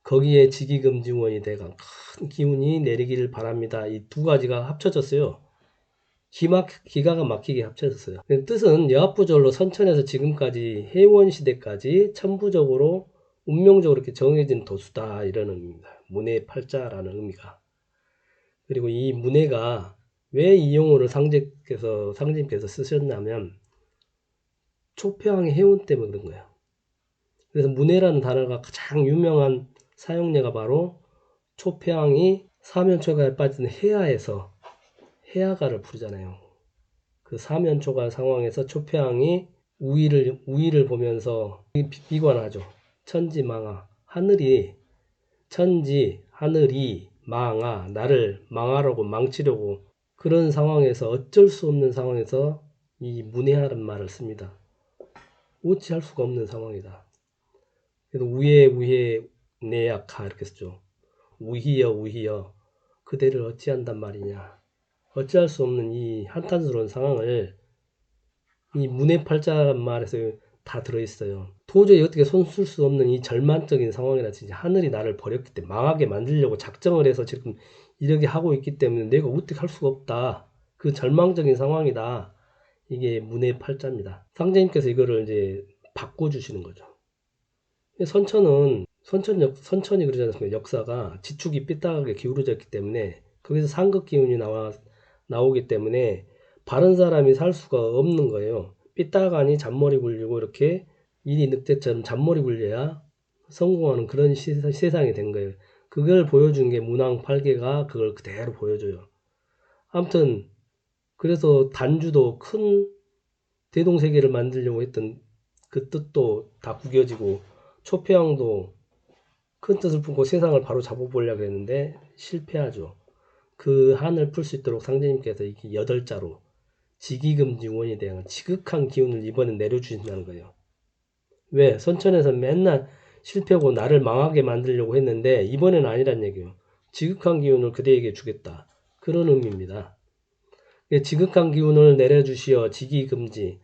거기에 지기금지원이 대강 큰 기운이 내리기를 바랍니다. 이 두 가지가 합쳐졌어요. 기가 막히게 합쳐졌어요. 뜻은 여합부절로 선천에서 지금까지 해원시대까지 천부적으로 운명적으로 이렇게 정해진 도수다, 이런 의미입니다. 문해팔자라는 의미가. 그리고 이 문해가 왜 이 용어를 상제님께서 쓰셨냐면 초평의 해운 때문에 그런 거예요. 그래서 문해라는 단어가 가장 유명한 사용례가 바로 초평이 사면초가에 빠진 해야에서 해야가를 부르잖아요. 그 사면초가 상황에서 초평이 우위를 보면서 비관하죠. 천지망하, 하늘이 망하, 나를 망하려고 망치려고, 그런 상황에서 어쩔 수 없는 상황에서 이 문해하는 말을 씁니다. 어찌할 수가 없는 상황이다. 그래서 우에 내약하 이렇게 쓰죠. 우희여 그대를 어찌한단 말이냐. 어찌할 수 없는 이 한탄스러운 상황을 이 문해팔자란 말에서 다 들어있어요. 도저히 어떻게 손쓸 수 없는 이 절망적인 상황이라 진짜 하늘이 나를 버렸기 때문에 망하게 만들려고 작정을 해서 지금 이렇게 하고 있기 때문에 내가 어떻게 할 수가 없다. 그 절망적인 상황이다. 이게 문해팔자입니다. 상제님께서 이거를 이제 바꿔주시는 거죠. 선천이 그러지 않습니까? 역사가 지축이 삐딱하게 기울어졌기 때문에 거기서 상극 기운이 나오기 때문에 바른 사람이 살 수가 없는 거예요. 삐딱하니 잔머리 굴리고 이렇게 일이 늑대처럼 잔머리 굴려야 성공하는 그런 세상이 된 거예요. 그걸 보여준 게 문왕팔계가 그걸 그대로 보여줘요. 아무튼 그래서 단주도 큰 대동세계를 만들려고 했던 그 뜻도 다 구겨지고, 초평도 큰 뜻을 품고 세상을 바로 잡아보려고 했는데 실패하죠. 그 한을 풀 수 있도록 상제님께서 이렇게 8자로 지기금지원에 대한 지극한 기운을 이번에 내려주신다는 거예요. 왜? 선천에서 맨날 실패하고 나를 망하게 만들려고 했는데 이번엔 아니란 얘기예요. 지극한 기운을 그대에게 주겠다. 그런 의미입니다. 지극한 기운을 내려주시어 지기금지.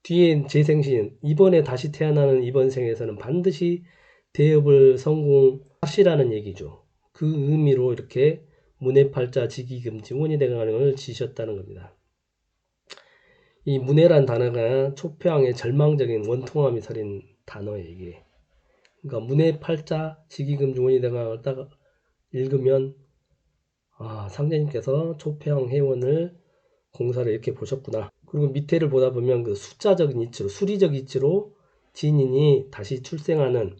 뒤에 재생신, 이번에 다시 태어나는 이번 생에서는 반드시 대업을 성공하시라는 얘기죠. 그 의미로 이렇게 문해팔자 지기금지 원희대강을 지셨다는 겁니다. 이 문해란 단어가 초평의 절망적인 원통함이 서린 단어예요, 이게. 그러니까 문해팔자 지기금지 원희대강을 딱 읽으면 상제님께서 초평 해원을 공사를 이렇게 보셨구나. 그리고 밑에를 보다 보면 그 숫자적인 이치로, 수리적 이치로 진인이 다시 출생하는,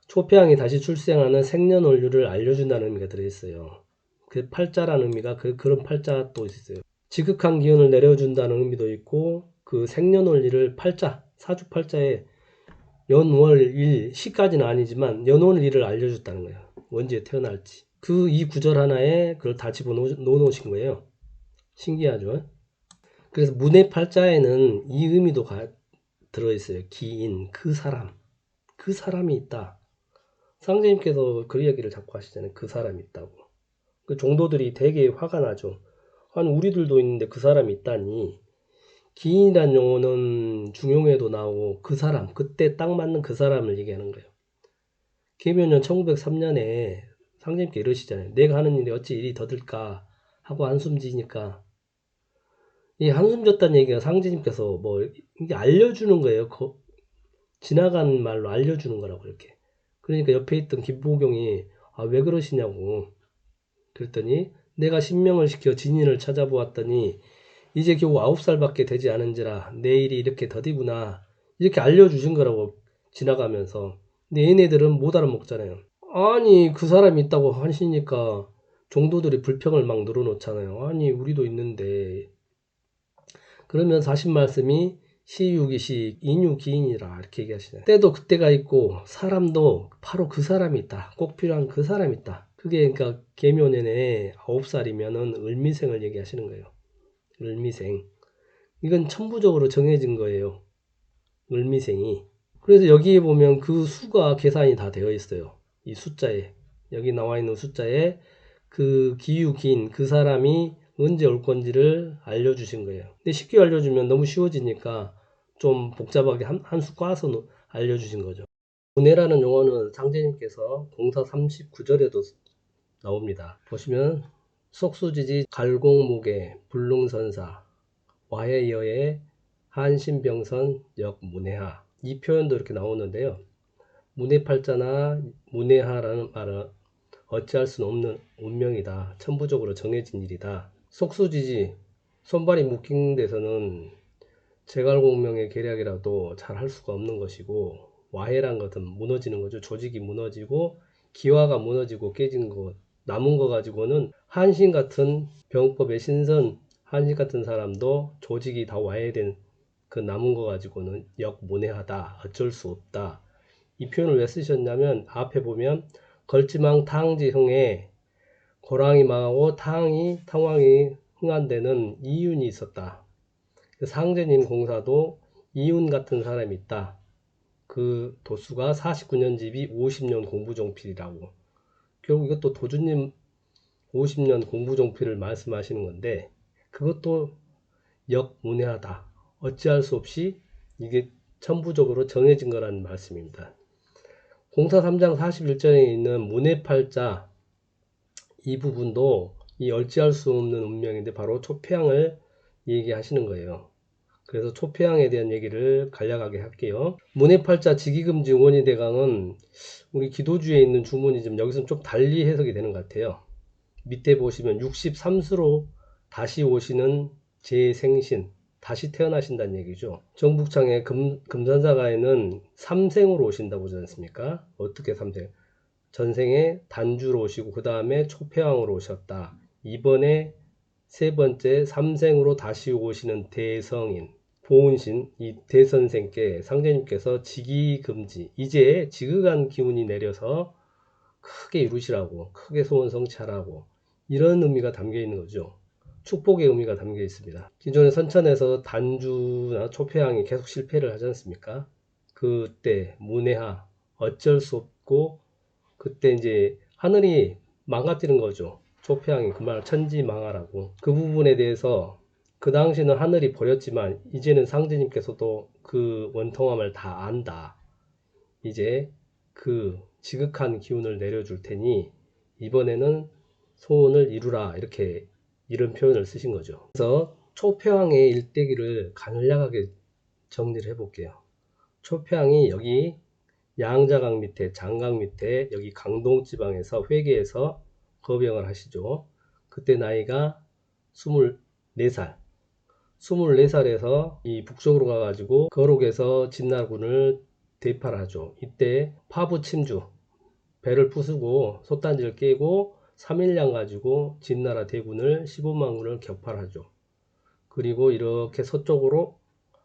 초평이 다시 출생하는 생년월류를 알려준다는 의미가 들어있어요. 그 팔자라는 의미가 그런 팔자 또 있어요. 지극한 기운을 내려준다는 의미도 있고, 그 생년월일을 사주팔자에 연월일 시까지는 아니지만 연월일을 알려줬다는 거예요. 언제 태어날지. 이 구절 하나에 그걸 다 집어넣으신 거예요. 신기하죠? 그래서 문해팔자에는 이 의미도 들어있어요. 기인, 그 사람이 있다. 상제님께서 그 이야기를 자꾸 하시잖아요. 그 사람이 있다고. 그 종도들이 되게 화가 나죠. 아니 우리들도 있는데 그 사람이 있다니. 기인이란 용어는 중용에도 나오고 그 사람, 그때 딱 맞는 그 사람을 얘기하는 거예요. 계면년 1903년에 상제님께 이러시잖아요. 내가 하는 일이 어찌 일이 더딜까 하고 한숨 지니까 이 한숨 졌다는 얘기가 상제님께서 뭐 이게 알려주는 거예요. 지나간 말로 알려주는 거라고 이렇게. 그러니까 옆에 있던 김보경이 아, 왜 그러시냐고. 그랬더니 내가 신명을 시켜 진인을 찾아보았더니 이제 겨우 9살밖에 되지 않은지라 내일이 이렇게 더디구나. 이렇게 알려주신 거라고 지나가면서. 근데 얘네들은 못 알아먹잖아요. 아니 그 사람이 있다고 하시니까 종도들이 불평을 막 늘어놓잖아요. 아니 우리도 있는데. 그러면 사신 말씀이 시유기시 인유기인이라 이렇게 얘기하시네요. 때도 그때가 있고 사람도 바로 그 사람이 있다. 꼭 필요한 그 사람이 있다. 그게 그러니까 계묘년에 9살이면은 을미생을 얘기하시는 거예요. 을미생. 이건 천부적으로 정해진 거예요. 을미생이. 그래서 여기에 보면 그 수가 계산이 다 되어 있어요. 이 숫자에. 여기 나와 있는 숫자에 그 기유긴 그 사람이 언제 올 건지를 알려주신 거예요. 근데 쉽게 알려주면 너무 쉬워지니까 좀 복잡하게 한 수 꽈서 알려주신 거죠. 문해라는 용어는 상제님께서 공사 39절에도 나옵니다. 보시면 속수지지 갈공무계 불능선사 와해여의 한신병선 역문해하 이 표현도 이렇게 나오는데요. 문해팔자나 문해하라는 말은 어찌할 수 없는 운명이다. 천부적으로 정해진 일이다. 속수지지 손발이 묶인 데서는 제갈공명의 계략이라도 잘 할 수가 없는 것이고 와해란 것은 무너지는 거죠. 조직이 무너지고 기화가 무너지고 깨진 것 남은 거 가지고는 한신 같은 병법의 신선 한신 같은 사람도 조직이 다 와해된 그 남은 거 가지고는 역문해하다. 어쩔 수 없다. 이 표현을 왜 쓰셨냐면 앞에 보면 걸지망 탕지흥에 고랑이 망하고 탕왕이 흥한 데는 이윤이 있었다. 상제님 공사도 이윤 같은 사람이 있다. 그 도수가 49년 집이 50년 공부종필이라고. 결국 이것도 도주님 50년 공부종필을 말씀하시는 건데 그것도 역문해하다. 어찌할 수 없이 이게 천부적으로 정해진 거라는 말씀입니다. 공사 3장 41절에 있는 문해팔자 이 부분도 이 어찌할 수 없는 운명인데 바로 초패양을 얘기하시는 거예요. 그래서 초패양에 대한 얘기를 간략하게 할게요. 문해팔자 지기금지 원희대강은 우리 기도주에 있는 주문이 좀 여기서 좀 달리 해석이 되는 것 같아요. 밑에 보시면 63수로 다시 오시는 재생신, 다시 태어나신다는 얘기죠. 정북창의 금산사가에는 삼생으로 오신다고 하지 않습니까? 어떻게 삼생? 전생에 단주로 오시고 그 다음에 초패왕으로 오셨다. 이번에 세 번째 삼생으로 다시 오시는 대성인 보은신 이 대선생께 상제님께서 직이금지 이제 지극한 기운이 내려서 크게 이루시라고 크게 소원 성취하라고 이런 의미가 담겨 있는 거죠. 축복의 의미가 담겨 있습니다. 기존의 선천에서 단주나 초패왕이 계속 실패를 하지 않습니까? 그때 문해하 어쩔 수 없고 그때 이제 하늘이 망가뜨린 거죠. 초패왕이 그 말 천지망하라고. 그 부분에 대해서 그 당시는 하늘이 버렸지만 이제는 상제님께서도 그 원통함을 다 안다. 이제 그 지극한 기운을 내려줄 테니 이번에는 소원을 이루라. 이렇게 이런 표현을 쓰신 거죠. 그래서 초패왕의 일대기를 간략하게 정리를 해볼게요. 초패왕이 여기 양자강 밑에 장강 밑에 여기 강동지방에서 회계에서 거병을 하시죠. 그때 나이가 24살 24살에서 이 북쪽으로 가가지고 거록에서 진나군을 대파를 하죠. 이때 파부침주 배를 부수고 솥단지를 깨고 3일량 가지고 진나라 대군을 15만군을 격파하죠. 그리고 이렇게 서쪽으로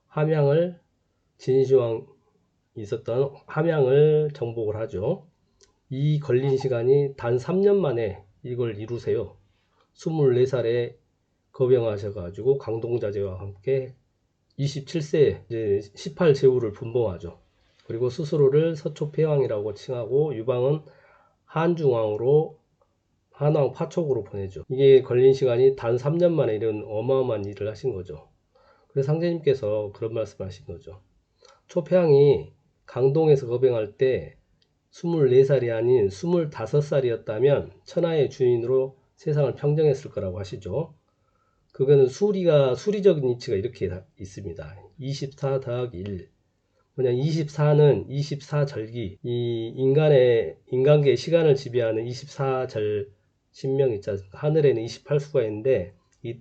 함양을 진시황 있었던 함양을 정복을 하죠. 이 걸린 시간이 단 3년 만에 이걸 이루세요. 24살에 거병하셔가지고 강동자제와 함께 27세에 이제 18제후를 분봉하죠. 그리고 스스로를 서초폐왕이라고 칭하고 유방은 한중왕으로 한왕 파촉으로 보내죠. 이게 걸린 시간이 단 3년 만에 이런 어마어마한 일을 하신 거죠. 그래서 상제님께서 그런 말씀 하신 거죠. 초폐왕이 강동에서 거병할 때 24살이 아닌 25살이었다면 천하의 주인으로 세상을 평정했을 거라고 하시죠. 그거는 수리적인 이치가 이렇게 있습니다. 24 더하기 1. 뭐냐, 24는 24절기, 이 인간계의 시간을 지배하는 24절 신명 있지 않습니까? 하늘에는 28수가 있는데, 이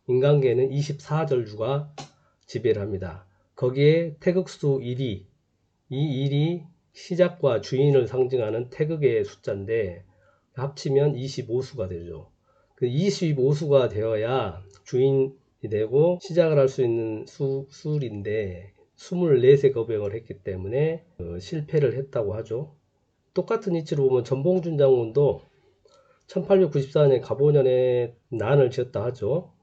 인간계에는 24절주가 지배를 합니다. 거기에 태극수 1이, 이 1이 시작과 주인을 상징하는 태극의 숫자인데, 합치면 25수가 되죠. 그 25수가 되어야 주인이 되고 시작을 할 수 있는 수인데 24세 거병을 했기 때문에 실패를 했다고 하죠. 똑같은 이치로 보면 전봉준 장군도 1894년에 갑오년에 난을 지었다 하죠.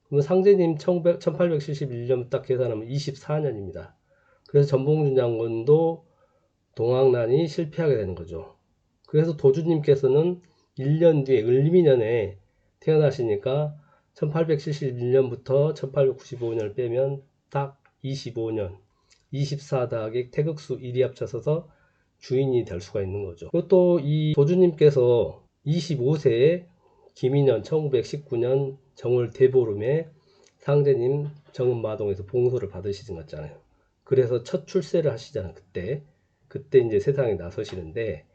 그러면 상제님 1871년 딱 계산하면 24년입니다. 그래서 전봉준 장군도 동학난이 실패하게 되는 거죠. 그래서 도주님께서는 1년 뒤에 을미년에 태어나시니까 1871년부터 1895년을 빼면 딱 25년, 24 더하기 태극수 1이 합쳐서 주인이 될 수가 있는 거죠. 그것도 이 도주님께서 25세에 김인년 1919년 정월 대보름에 상제님 정음마동에서 봉소를 받으시는 거잖아요. 그래서 첫 출세를 하시잖아요. 그때 이제 세상에 나서시는데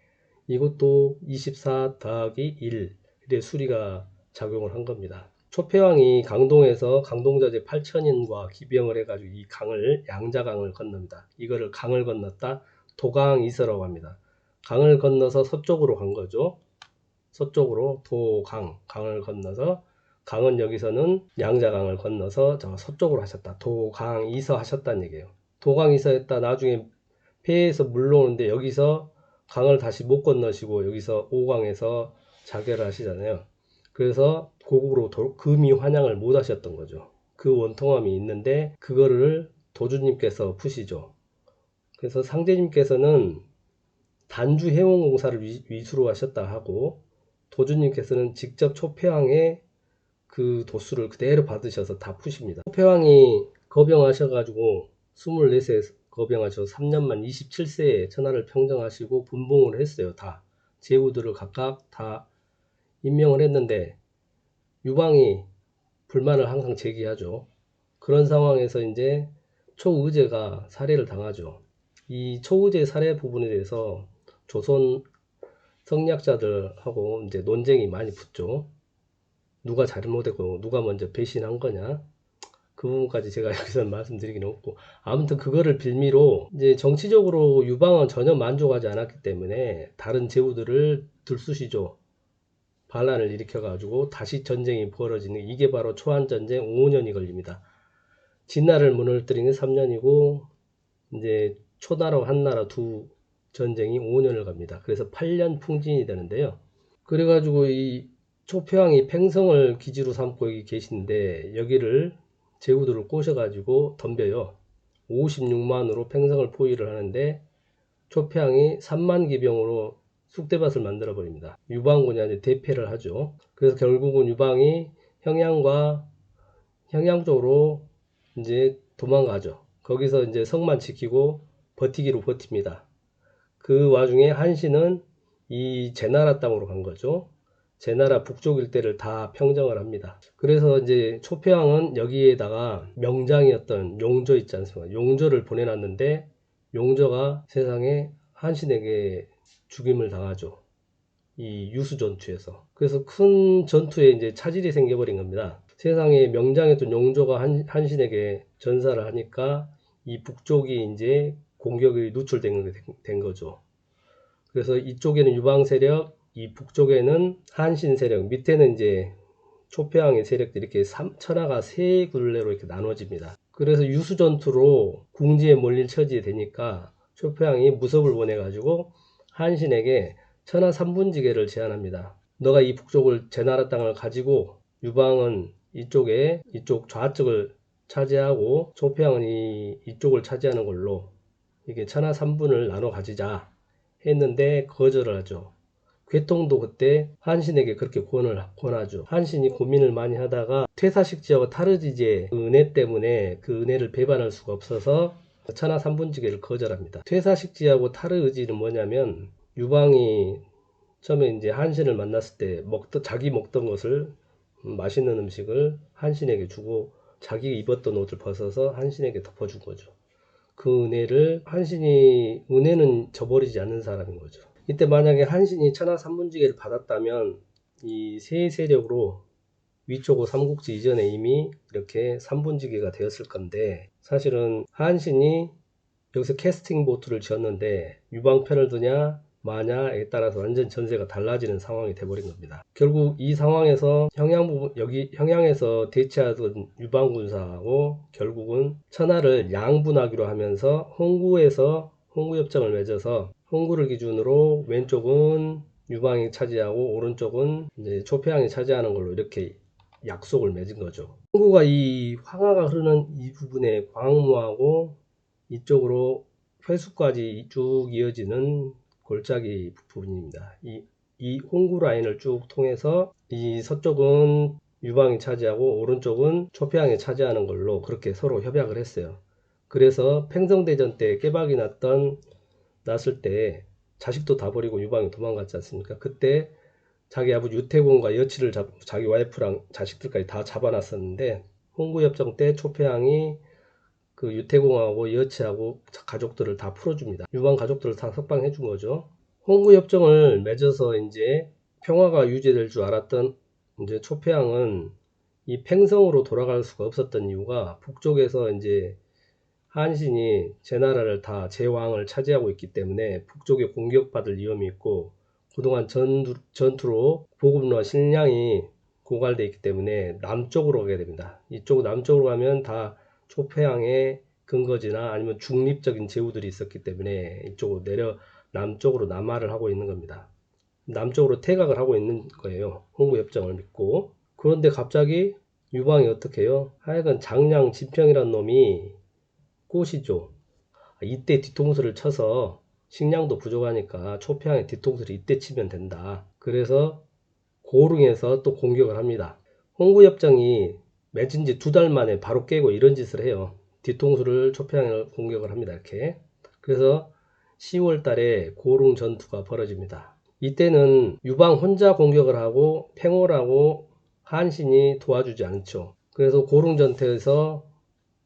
이것도 24 더하기 1의 수리가 작용을 한 겁니다. 초폐왕이 강동에서 강동자재 8천인과 기병을 해가지고 이 강을 양자강을 건넙니다. 이거를 강을 건넜다 도강이서라고 합니다. 강을 건너서 서쪽으로 간 거죠. 서쪽으로 강을 건너서 강은 여기서는 양자강을 건너서 저 서쪽으로 하셨다. 도강이서 하셨다는 얘기예요. 도강이서 했다 나중에 폐에서 물러오는데 여기서 강을 다시 못 건너시고 여기서 오강에서 자결을 하시잖아요. 그래서 고국으로 금이 환양을 못 하셨던 거죠. 그 원통함이 있는데 그거를 도주님께서 푸시죠. 그래서 상제님께서는 단주 해원공사를 위수로 하셨다 하고 도주님께서는 직접 초폐왕의 그 도수를 그대로 받으셔서 다 푸십니다. 초폐왕이 거병하셔가지고 24세 거병하셔서 3년만 27세에 천하를 평정하시고 분봉을 했어요. 다 제후들을 각각 다 임명을 했는데 유방이 불만을 항상 제기하죠. 그런 상황에서 이제 초의제가 살해를 당하죠. 이 초의제 살해 부분에 대해서 조선 성리학자들하고 이제 논쟁이 많이 붙죠. 누가 잘못했고 누가 먼저 배신한 거냐. 그 부분까지 제가 여기서 말씀드리기는 없고 아무튼 그거를 빌미로 이제 정치적으로 유방은 전혀 만족하지 않았기 때문에 다른 제후들을 들쑤시죠. 반란을 일으켜 가지고 다시 전쟁이 벌어지는 이게 바로 초안전쟁 5년이 걸립니다. 진나라를 무너뜨리는 3년이고 이제 초나라와 한나라 두 전쟁이 5년을 갑니다. 그래서 8년 풍진이 되는데요. 그래가지고 이 초표왕이 팽성을 기지로 삼고 여기 계신데 여기를 제후들을 꼬셔가지고 덤벼요. 56만으로 팽성을 포위를 하는데 초표왕이 3만 기병으로 쑥대밭을 만들어 버립니다. 유방군이 이제 대패를 하죠. 그래서 결국은 유방이 평양 쪽으로 이제 도망가죠. 거기서 이제 성만 지키고 버티기로 버팁니다. 그 와중에 한신은 이 제나라 땅으로 간 거죠. 제나라 북쪽 일대를 다 평정을 합니다. 그래서 이제 초표왕은 여기에다가 명장이었던 용조 있지 않습니까? 용조를 보내놨는데 용조가 세상에 한신에게 죽임을 당하죠. 이 유수전투에서. 그래서 큰 전투에 이제 차질이 생겨버린 겁니다. 세상에 명장했던 용조가 한신에게 전사를 하니까 이 북쪽이 이제 공격이 누출된 거죠. 그래서 이쪽에는 유방 세력, 이 북쪽에는 한신 세력, 밑에는 이제 초표왕의 세력들이 이렇게 천하가 세 굴레로 이렇게 나눠집니다. 그래서 유수전투로 궁지에 몰릴 처지에 되니까 초표왕이 무섭을 보내가지고 한신에게 천하 3분지계를 제안합니다. 너가 이 북쪽을 제나라 땅을 가지고 유방은 이쪽 좌측을 차지하고 초패왕은 이쪽을 차지하는 걸로 이게 천하 3분을 나눠 가지자 했는데 거절을 하죠. 괴통도 그때 한신에게 그렇게 권하죠. 한신이 고민을 많이 하다가 퇴사식지하고 타르지제 은혜 때문에 그 은혜를 배반할 수가 없어서 천하 3분지계를 거절합니다. 퇴사식지하고 타르의지는 뭐냐면 유방이 처음에 이제 한신을 만났을 때 자기 먹던 것을 맛있는 음식을 한신에게 주고 자기 입었던 옷을 벗어서 한신에게 덮어준 거죠. 그 은혜를 은혜는 저버리지 않는 사람인 거죠. 이때 만약에 한신이 천하 3분지계를 받았다면 이 세 세력으로 위초고 삼국지 이전에 이미 이렇게 3분지계가 되었을 건데 사실은 한신이 여기서 캐스팅 보트를 지었는데 유방편을 두냐 마냐에 따라서 완전 전세가 달라지는 상황이 돼버린 겁니다. 결국 이 상황에서 여기 평양에서 대치하던 유방군사하고 결국은 천하를 양분하기로 하면서 홍구에서 홍구협정을 맺어서 홍구를 기준으로 왼쪽은 유방이 차지하고 오른쪽은 이제 초패왕이 차지하는 걸로 이렇게 약속을 맺은 거죠. 홍구가 이 황하가 흐르는 이 부분에 광무하고 이쪽으로 회수까지 쭉 이어지는 골짜기 부분입니다. 이 홍구 라인을 쭉 통해서 이 서쪽은 유방이 차지하고 오른쪽은 초패왕이 차지하는 걸로 그렇게 서로 협약을 했어요. 그래서 팽성대전 때 깨박이 났을 때 자식도 다 버리고 유방이 도망갔지 않습니까? 그때 자기 아버지 유태공과 여치를 자기 와이프랑 자식들까지 다 잡아놨었는데 홍구협정 때 초패왕이 그 유태공하고 여치하고 가족들을 다 풀어줍니다. 유방 가족들을 다 석방해 준 거죠. 홍구협정을 맺어서 이제 평화가 유지될 줄 알았던 이제 초패왕은 이 팽성으로 돌아갈 수가 없었던 이유가 북쪽에서 이제 한신이 제나라를 다 제왕을 차지하고 있기 때문에 북쪽에 공격받을 위험이 있고 그동안 전투로 보급로와 식량이 고갈되어 있기 때문에 남쪽으로 가게 됩니다. 이쪽 남쪽으로 가면 다 초패왕의 근거지나 아니면 중립적인 제후들이 있었기 때문에 이쪽으로 남쪽으로 남하를 하고 있는 겁니다. 남쪽으로 퇴각을 하고 있는 거예요. 홍구협정을 믿고. 그런데 갑자기 유방이 어떻게 해요? 하여간 장량 진평이라는 놈이 꼬시죠. 이때 뒤통수를 쳐서 식량도 부족하니까 초패왕의 뒤통수를 이때 치면 된다. 그래서 고릉에서 또 공격을 합니다. 홍구협정이 맺은 지 2달 만에 바로 깨고 이런 짓을 해요. 뒤통수를 초패왕을 공격을 합니다. 이렇게. 그래서 10월 달에 고릉 전투가 벌어집니다. 이때는 유방 혼자 공격을 하고 팽호라고 한신이 도와주지 않죠. 그래서 고릉 전투에서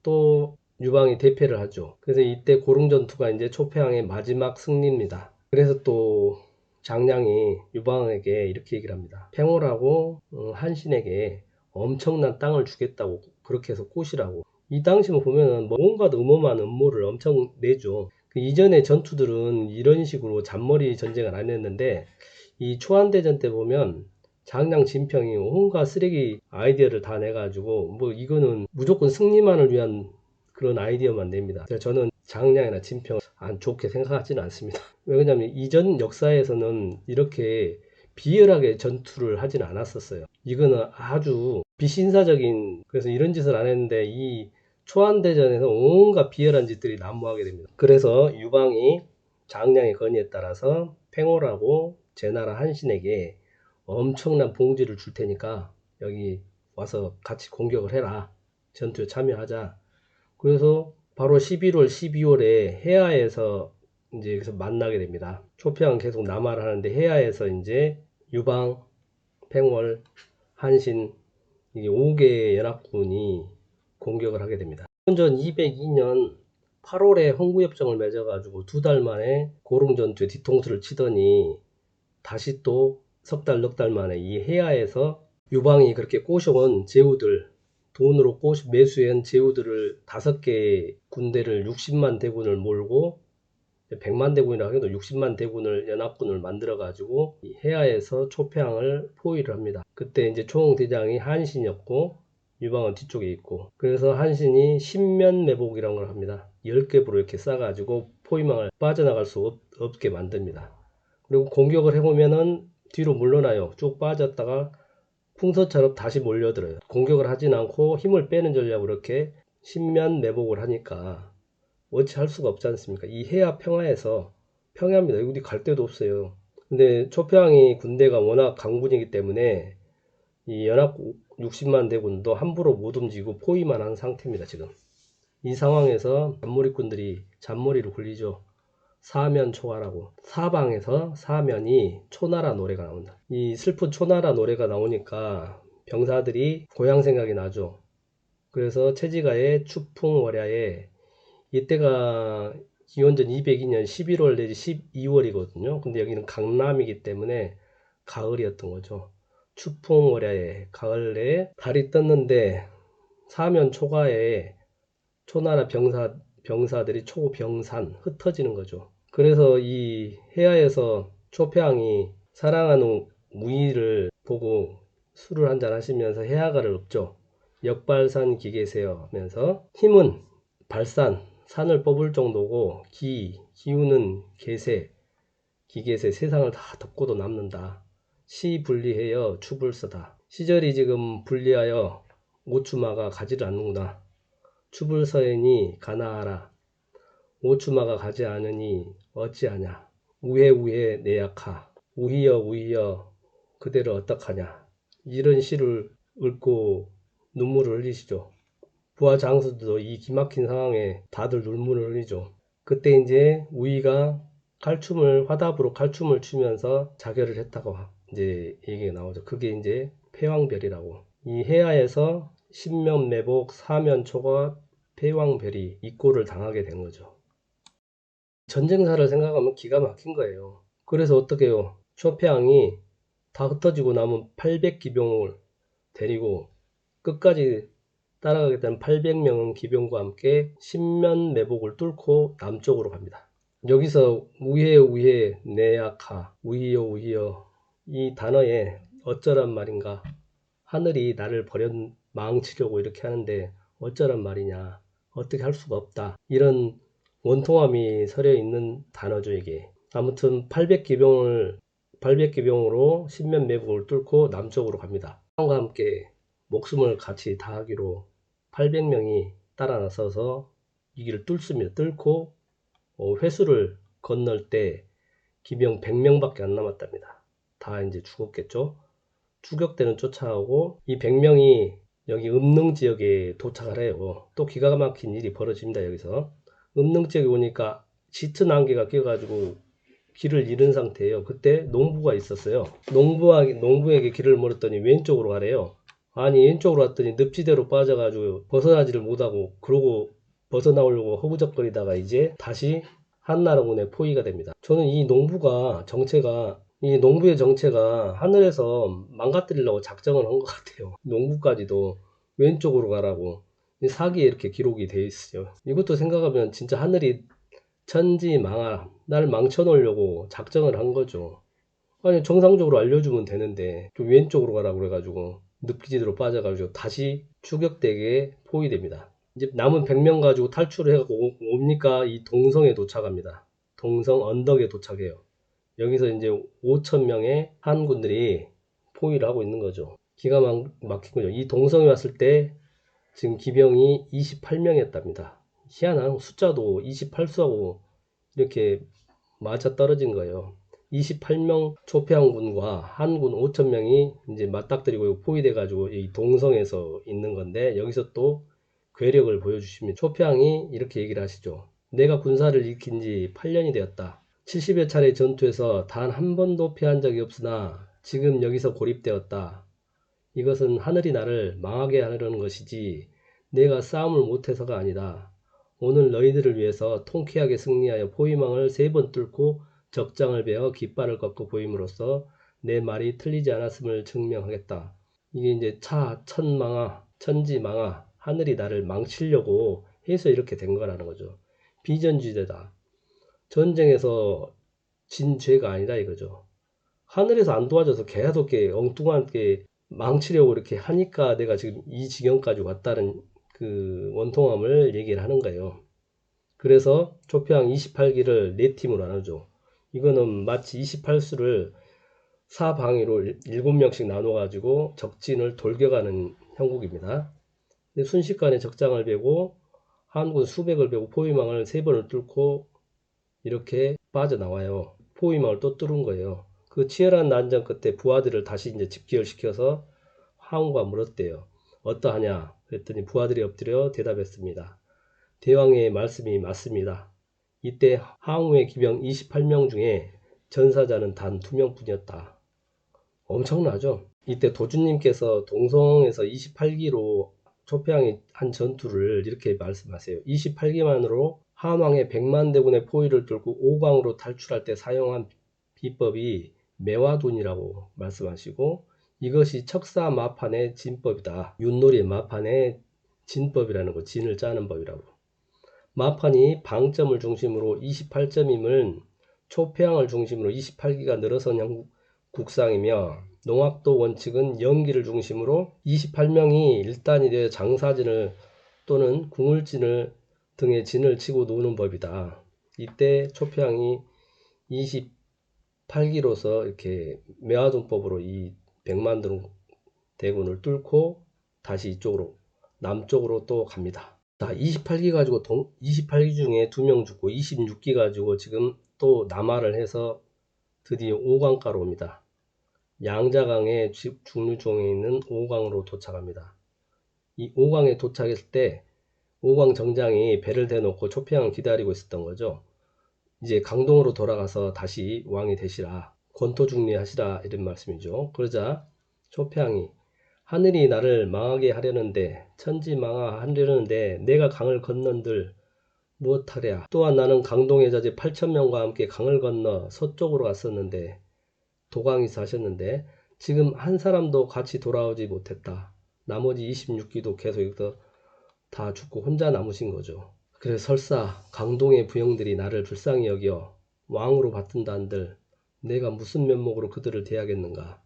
또 유방이 대패를 하죠. 그래서 이때 고릉 전투가 이제 초패왕의 마지막 승리입니다. 그래서 또 장량이 유방에게 이렇게 얘기를 합니다. 팽호라고 한신에게 엄청난 땅을 주겠다고 그렇게 해서 꼬시라고. 이 당시만 보면은 뭔가 어마어마한 음모를 엄청 내죠. 그 이전의 전투들은 이런 식으로 잔머리 전쟁을 안 했는데 이 초안대전 때 보면 장량 진평이 온갖 쓰레기 아이디어를 다 내가지고 뭐 이거는 무조건 승리만을 위한 그런 아이디어만 냅니다. 그래서 저는 장량이나 진평 안 좋게 생각하지는 않습니다. 왜냐하면 이전 역사에서는 이렇게 비열하게 전투를 하지는 않았었어요. 이거는 아주 비신사적인, 그래서 이런 짓을 안 했는데 이 초안대전에서 온갖 비열한 짓들이 난무하게 됩니다. 그래서 유방이 장량의 건의에 따라서 팽호라고 제나라 한신에게 엄청난 봉지를 줄 테니까 여기 와서 같이 공격을 해라. 전투에 참여하자. 그래서 바로 11월, 12월에 해야에서 이제 여기서 만나게 됩니다. 초패왕 계속 남하를 하는데 해야에서 이제 유방, 팽월, 한신 이게 5개의 연합군이 공격을 하게 됩니다. 전 202년 8월에 홍구협정을 맺어가지고 2달 만에 고릉전투에 뒤통수를 치더니 다시 또 석 달, 넉 달 만에 이 해야에서 유방이 그렇게 꼬셔온 제후들, 돈으로 매수한 제후들을 5개 군대를 60만 대군을 몰고 100만 대군이라고 해도 60만 대군을 연합군을 만들어 가지고 해야에서 초패왕을 포위를 합니다. 그때 이제 총대장이 한신이었고 유방은 뒤쪽에 있고, 그래서 한신이 신면매복이라는 걸 합니다. 10개 부로 이렇게 싸가지고 포위망을 빠져나갈 수 없게 만듭니다. 그리고 공격을 해보면은 뒤로 물러나요. 쭉 빠졌다가 풍선처럼 다시 몰려들어요. 공격을 하진 않고 힘을 빼는 전략으로 이렇게 신면 매복을 하니까 어찌 할 수가 없지 않습니까? 이 해야 평화에서 평야입니다. 어디 갈 데도 없어요. 근데 초평이 군대가 워낙 강군이기 때문에 이 연합 60만 대군도 함부로 못 움직이고 포위만 한 상태입니다. 지금 이 상황에서 잔머리꾼들이 잔머리를 굴리죠. 사면 초가라고. 사방에서 사면이 초나라 노래가 나온다. 이 슬픈 초나라 노래가 나오니까 병사들이 고향 생각이 나죠. 그래서 최지가의 추풍월야에, 이때가 기원전 202년 11월 내지 12월이거든요. 근데 여기는 강남이기 때문에 가을이었던 거죠. 추풍월야에, 가을 내에 달이 떴는데 사면 초가에 초나라 병사들이 초병산 흩어지는 거죠. 그래서 이 해야에서 초평이 사랑하는 우이를 보고 술을 한잔 하시면서 해야가를 읊죠. 역발산 기계세요 하면서, 힘은 발산 산을 뽑을 정도고 기우는 개세 기계세 세상을 다 덮고도 남는다. 시 분리해여 추불서다. 시절이 지금 분리하여 오추마가 가지를 않는구나. 추불서이니 가나하라. 오추마가 가지 않으니 어찌하냐. 우해우해 내약하. 우희여 우희여 그대를 어떡하냐. 이런 시를 읽고 눈물을 흘리시죠. 부하 장수들도 이 기막힌 상황에 다들 눈물을 흘리죠. 그때 이제 우희가 화답으로 칼춤을 추면서 자결을 했다고 이제 얘기가 나오죠. 그게 이제 패왕별이라고. 이 해야에서 신면매복 사면초가 패왕별이 이꼴을 당하게 된 거죠. 전쟁사를 생각하면 기가 막힌 거예요. 그래서 어떻게 해요? 초평이 다 흩어지고 남은 800기병을 데리고 끝까지 따라가겠다는 800명 기병과 함께 신면매복을 뚫고 남쪽으로 갑니다. 여기서 우해 내약하, 우희여 이 단어에 어쩌란 말인가, 하늘이 나를 망치려고 이렇게 하는데 어쩌란 말이냐, 어떻게 할 수가 없다, 이런 원통함이 서려 있는 단어죠 이게. 아무튼 800기병으로 신면매복을 뚫고 남쪽으로 갑니다. 과 함께 목숨을 같이 다하기로 800명이 따라 나서서 이 길을 뚫습니다. 뚫고 회수를 건널 때 기병 100명밖에 안 남았답니다. 다 이제 죽었겠죠. 추격대는 쫓아오고 이 100명이 여기 음릉 지역에 도착을 해요. 또 기가 막힌 일이 벌어집니다. 여기서 음릉 지역에 오니까 짙은 안개가 껴가지고 길을 잃은 상태예요. 그때 농부가 있었어요. 농부에게 길을 물었더니 왼쪽으로 가래요. 아니 왼쪽으로 갔더니 늪지대로 빠져가지고 벗어나지를 못하고, 그러고 벗어나오려고 허우적거리다가 이제 다시 한나라군에 포위가 됩니다. 저는 이 농부의 정체가 하늘에서 망가뜨리려고 작정을 한 것 같아요. 농부까지도 왼쪽으로 가라고 사기에 이렇게 기록이 돼 있어요. 이것도 생각하면 진짜 하늘이 천지망아 날 망쳐놓으려고 작정을 한 거죠. 아니 정상적으로 알려주면 되는데 좀 왼쪽으로 가라고 그래가지고 늪지대로 빠져가지고 다시 추격대에 포위됩니다. 이제 남은 100명 가지고 탈출을 해갖고 옵니까? 이 동성에 도착합니다. 동성 언덕에 도착해요. 여기서 이제 5,000명의 한군들이 포위를 하고 있는 거죠. 기가 막힌 거죠. 이 동성에 왔을 때 지금 기병이 28명이었답니다. 희한한 숫자도 28수하고 이렇게 맞아 떨어진 거예요. 28명 초평군과 한군 5,000명이 이제 맞닥뜨리고 포위돼 가지고 이 동성에서 있는 건데, 여기서 또 괴력을 보여주십니다. 초평이 이렇게 얘기를 하시죠. 내가 군사를 일으킨 지 8년이 되었다. 70여 차례 전투에서 단 한 번도 패한 적이 없으나 지금 여기서 고립되었다. 이것은 하늘이 나를 망하게 하려는 것이지 내가 싸움을 못해서가 아니다. 오늘 너희들을 위해서 통쾌하게 승리하여 포위망을 3번 뚫고 적장을 베어 깃발을 꺾고 보임으로써 내 말이 틀리지 않았음을 증명하겠다. 이게 이제 천지망아 하늘이 나를 망치려고 해서 이렇게 된 거라는 거죠. 비전주의다. 전쟁에서 진 죄가 아니다 이거죠. 하늘에서 안 도와줘서 계속 엉뚱하게 망치려고 이렇게 하니까 내가 지금 이 지경까지 왔다는 그 원통함을 얘기를 하는 거예요. 그래서 초평 28기를 4팀으로 나누죠. 이거는 마치 28수를 사방위로 7명씩 나눠 가지고 적진을 돌겨가는 형국입니다. 근데 순식간에 적장을 베고 한국은 수백을 베고 포위망을 3번을 뚫고 이렇게 빠져나와요. 포위망을 또 뚫은 거예요. 그 치열한 난전 끝에 부하들을 다시 이제 집결시켜서 항우가 물었대요. 어떠하냐? 그랬더니 부하들이 엎드려 대답했습니다. 대왕의 말씀이 맞습니다. 이때 항우의 기병 28명 중에 전사자는 단 2명뿐이었다. 엄청나죠? 이때 도주님께서 동성에서 28기로 초평이 한 전투를 이렇게 말씀하세요. 28기만으로 함왕의 100만 대군의 포위를 뚫고 오광으로 탈출할 때 사용한 비법이 매화둔이라고 말씀하시고, 이것이 척사 마판의 진법이다. 윷놀이 마판의 진법이라는 거, 진을 짜는 법이라고. 마판이 방점을 중심으로 28점임을 초평을 중심으로 28기가 늘어선 국상이며, 농학도 원칙은 연기를 중심으로 28명이 일단이 되어 장사진을 또는 궁을진을 등의 진을 치고 노는 법이다. 이때 초평이 28기로서 이렇게 매화둔법으로 이 100만 대군을 뚫고 다시 이쪽으로 남쪽으로 또 갑니다. 자, 28기 가지고 28기 중에 2명 죽고 26기 가지고 지금 또 남하를 해서 드디어 오강가로 옵니다. 양자강의 중류종에 있는 오강으로 도착합니다. 이 오강에 도착했을 때 오광 정장이 배를 대놓고 초평을 기다리고 있었던 거죠. 이제 강동으로 돌아가서 다시 왕이 되시라, 권토중리하시라, 이런 말씀이죠. 그러자 초평이 하늘이 나를 망하게 하려는데, 천지망하하려는데 내가 강을 건넌들 무엇하랴. 또한 나는 강동의 자제 8,000명과 함께 강을 건너 서쪽으로 갔었는데, 도강에서 하셨는데 지금 한 사람도 같이 돌아오지 못했다. 나머지 26기도 계속 여기서 다 죽고 혼자 남으신 거죠. 그래서 설사 강동의 부영들이 나를 불쌍히 여겨 왕으로 받든다 한들 내가 무슨 면목으로 그들을 대하겠는가.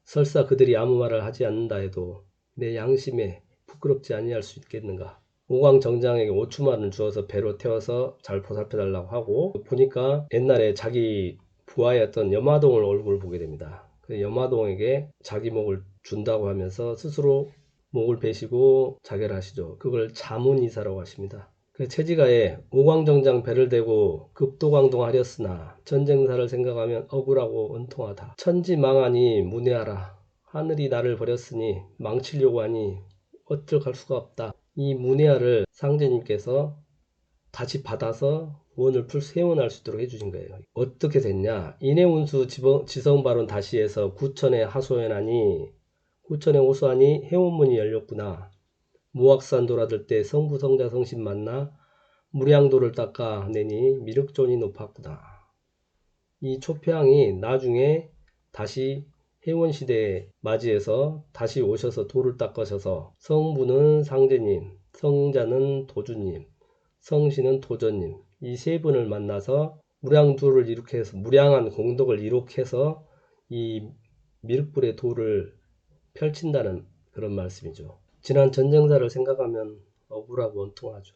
설사 그들이 아무 말을 하지 않는다 해도 내 양심에 부끄럽지 아니할 수 있겠는가. 오광 정장에게 5추만을 주어서 배로 태워서 잘 보살펴달라고 하고, 보니까 옛날에 자기 부하였던 염화동을 얼굴을 보게 됩니다. 그 염화동에게 자기 목을 준다고 하면서 스스로 목을 베시고 자결하시죠. 그걸 자문이사라고 하십니다. 그 채지가에 오광정장 배를 대고 급도광동하렸으나 전쟁사를 생각하면 억울하고 은통하다. 천지망하니 문외하라. 하늘이 나를 버렸으니 망치려고 하니 어쩔 수가 없다. 이 문외하를 상제님께서 다시 받아서 원을 세원할 수 있도록 해주신 거예요. 어떻게 됐냐? 인해운수 지성발언 다시 해서 구천에 하소연하니 구천에 호소하니 해원문이 열렸구나. 무악산 돌아들 때 성부 성자 성신 만나 무량도를 닦아 내니 미륵존이 높았구나. 이 초평이 나중에 다시 해원시대에 맞이해서 다시 오셔서 돌을 닦으셔서 성부는 상제님, 성자는 도주님, 성신은 도전님, 이 세 분을 만나서 무량도를 이룩해서 무량한 공덕을 이룩해서 이 미륵불의 도를 펼친다는 그런 말씀이죠. 지난 전쟁사를 생각하면 억울하고 원통하죠.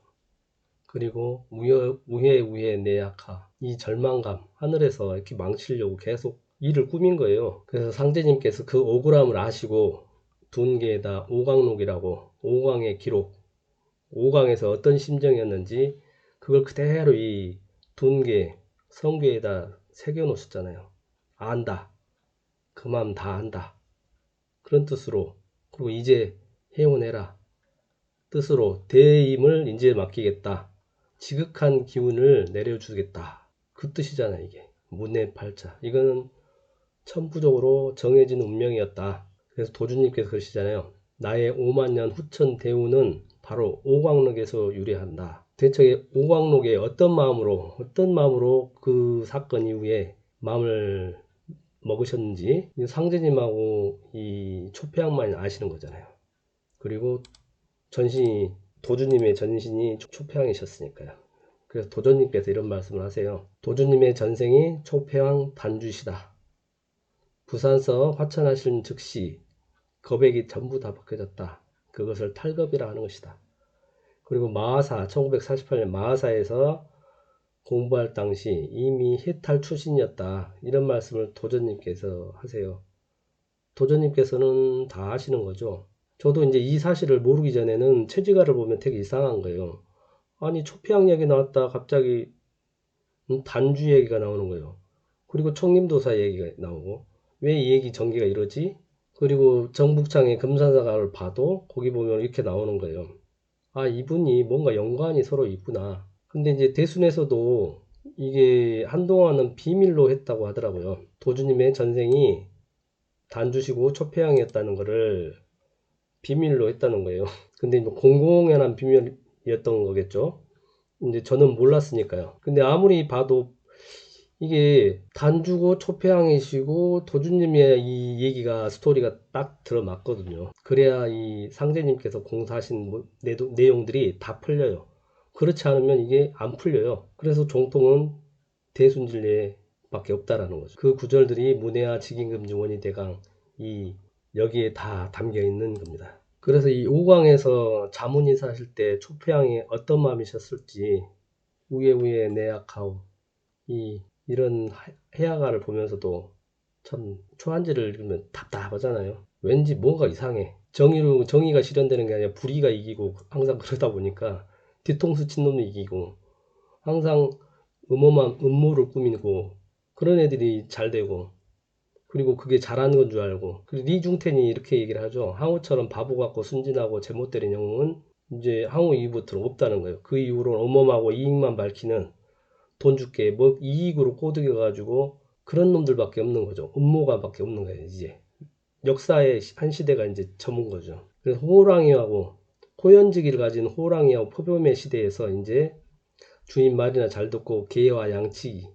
그리고 우회 내약하, 이 절망감, 하늘에서 이렇게 망치려고 계속 일을 꾸민 거예요. 그래서 상제님께서 그 억울함을 아시고 둔계에다 오광록이라고, 오광의 기록, 오광에서 어떤 심정이었는지 그걸 그대로 이 둔계 성궤에다 새겨 놓으셨잖아요. 안다, 그 마음 다 안다, 그런 뜻으로. 그리고 이제 해온해라 뜻으로 대임을 이제 맡기겠다, 지극한 기운을 내려주겠다, 그 뜻이잖아요. 이게 문해팔자, 이거는 천부적으로 정해진 운명이었다. 그래서 도주님께서 그러시잖아요. 나의 5만년 후천 대우는 바로 오광록에서 유래한다. 대체 오광록에 어떤 마음으로 그 사건 이후에 마음을 먹으셨는지 상제님하고 이 초패양만 아시는 거잖아요. 그리고 전신이, 도주님의 전신이 초패양이셨으니까요. 그래서 도전님께서 이런 말씀을 하세요. 도주님의 전생이 초패양 단주시다. 부산서 화천하실 즉시 겁액이 전부 다 벗겨졌다. 그것을 탈겁이라 하는 것이다. 그리고 마하사, 1948년 마하사에서 공부할 당시 이미 해탈 출신이었다. 이런 말씀을 도전님께서 하세요. 도전님께서는 다 아시는 거죠. 저도 이제 이 사실을 모르기 전에는 채지가를 보면 되게 이상한 거예요. 아니 초피항 얘기 나왔다 갑자기 단주 얘기가 나오는 거예요. 그리고 청림도사 얘기가 나오고 왜 이 얘기 전개가 이러지? 그리고 정북창의 금산사가를 봐도 거기 보면 이렇게 나오는 거예요. 아 이분이 뭔가 연관이 서로 있구나. 근데 이제 대순에서도 이게 한동안은 비밀로 했다고 하더라고요. 도주님의 전생이 단주시고 초패양이었다는 거를 비밀로 했다는 거예요. 근데 뭐 공공연한 비밀이었던 거겠죠. 이제 저는 몰랐으니까요. 근데 아무리 봐도 이게 단주고 초패양이시고 도주님의 이 얘기가 스토리가 딱 들어맞거든요. 그래야 이 상제님께서 공사하신 내용들이 다 풀려요. 그렇지 않으면 이게 안 풀려요. 그래서 종통은 대순진례밖에 없다라는 거죠. 그 구절들이 문해와 직인금지 원희대강 이 여기에 다 담겨 있는 겁니다. 그래서 이 오광에서 자문인사 하실 때 초패양이 어떤 마음이셨을지 우예우예 내약하오 이런 해야가를 보면서도 참 초한지를 읽으면 답답하잖아요. 왠지 뭔가 이상해. 정의가 실현되는 게 아니라 불의가 이기고 항상 그러다 보니까 뒤통수 친 놈이 이기고 항상 음모를 꾸미고 그런 애들이 잘 되고 그리고 그게 잘하는 건 줄 알고 그리고 리중텐이 이렇게 얘기를 하죠. 항우처럼 바보 같고 순진하고 제못 되는 영웅은 이제 항우 이후부터는 없다는 거예요. 그 이후로는 엄엄하고 이익만 밝히는 돈 줄게 뭐 이익으로 꼬드겨 가지고 그런 놈들밖에 없는 거죠. 음모가밖에 없는 거예요. 이제 역사의 한 시대가 이제 저문 거죠. 그래서 호랑이하고 호연지기를 가진 호랑이하고 포범의 시대에서 이제 주인 말이나 잘 듣고 개와 양치기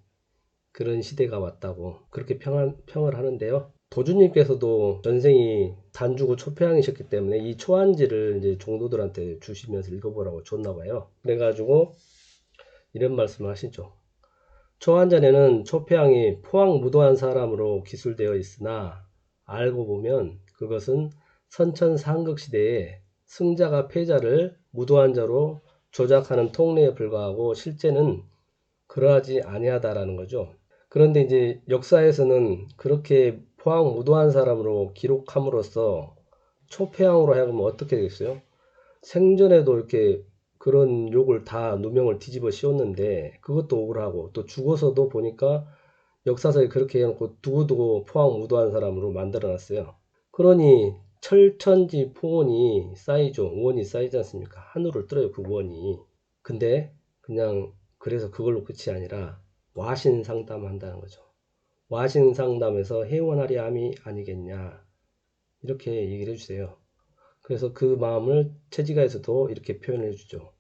그런 시대가 왔다고 그렇게 평을 하는데요. 도주님께서도 전생이 단주고 초패양이셨기 때문에 이 초한지를 이제 종도들한테 주시면서 읽어보라고 줬나 봐요. 그래가지고 이런 말씀을 하시죠. 초한전에는 초패양이 포항무도한 사람으로 기술되어 있으나 알고 보면 그것은 선천상극 시대에 승자가 패자를 무도한 자로 조작하는 통례에 불과하고 실제는 그러하지 아니하다라는 거죠. 그런데 이제 역사에서는 그렇게 포항무도한 사람으로 기록함으로써 초패양으로 하여금 어떻게 되겠어요? 생전에도 이렇게 그런 욕을 다 누명을 뒤집어 씌웠는데 그것도 억울하고 또 죽어서도 보니까 역사서에 그렇게 해놓고 두고두고 포항무도한 사람으로 만들어 놨어요. 그러니 철천지 포원이 쌓이죠. 원이 쌓이지 않습니까? 하늘을 뚫어요 그 원이. 근데 그냥 그래서 그걸로 끝이 아니라 와신상담한다는 거죠. 와신상담에서 해원하리 함이 아니겠냐 이렇게 얘기를 해주세요. 그래서 그 마음을 채지가에서도 이렇게 표현해 주죠.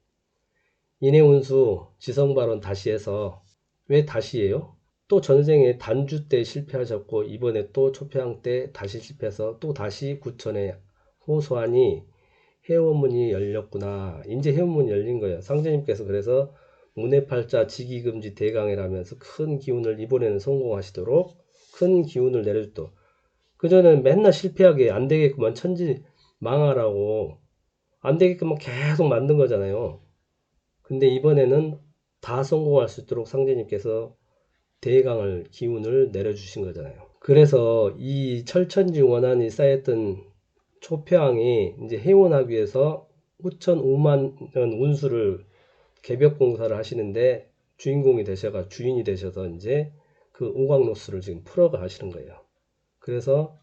인해운수 지성발언 다시 해서 왜 다시예요? 또 전생에 단주 때 실패하셨고 이번에 또 초패항 때 다시 실패해서 또 다시 구천에 호소하니 해원문이 열렸구나. 이제 해원문이 열린 거예요. 상제님께서 그래서 문해팔자 지기금지 대강이라면서 큰 기운을 이번에는 성공하시도록 큰 기운을 내려줬도 그전에는 맨날 실패하게 안 되겠구만 천지 망하라고 안 되게끔 계속 만든 거잖아요. 근데 이번에는 다 성공할 수 있도록 상제님께서 대강을 기운을 내려주신 거잖아요. 그래서 이 철천지 원한이 쌓였던 초패왕이 이제 해원하기 위해서 후천 5만 원 운수를 개벽 공사를 하시는데 주인이 되셔서 이제 그 오광로스를 지금 풀어가 하시는 거예요. 그래서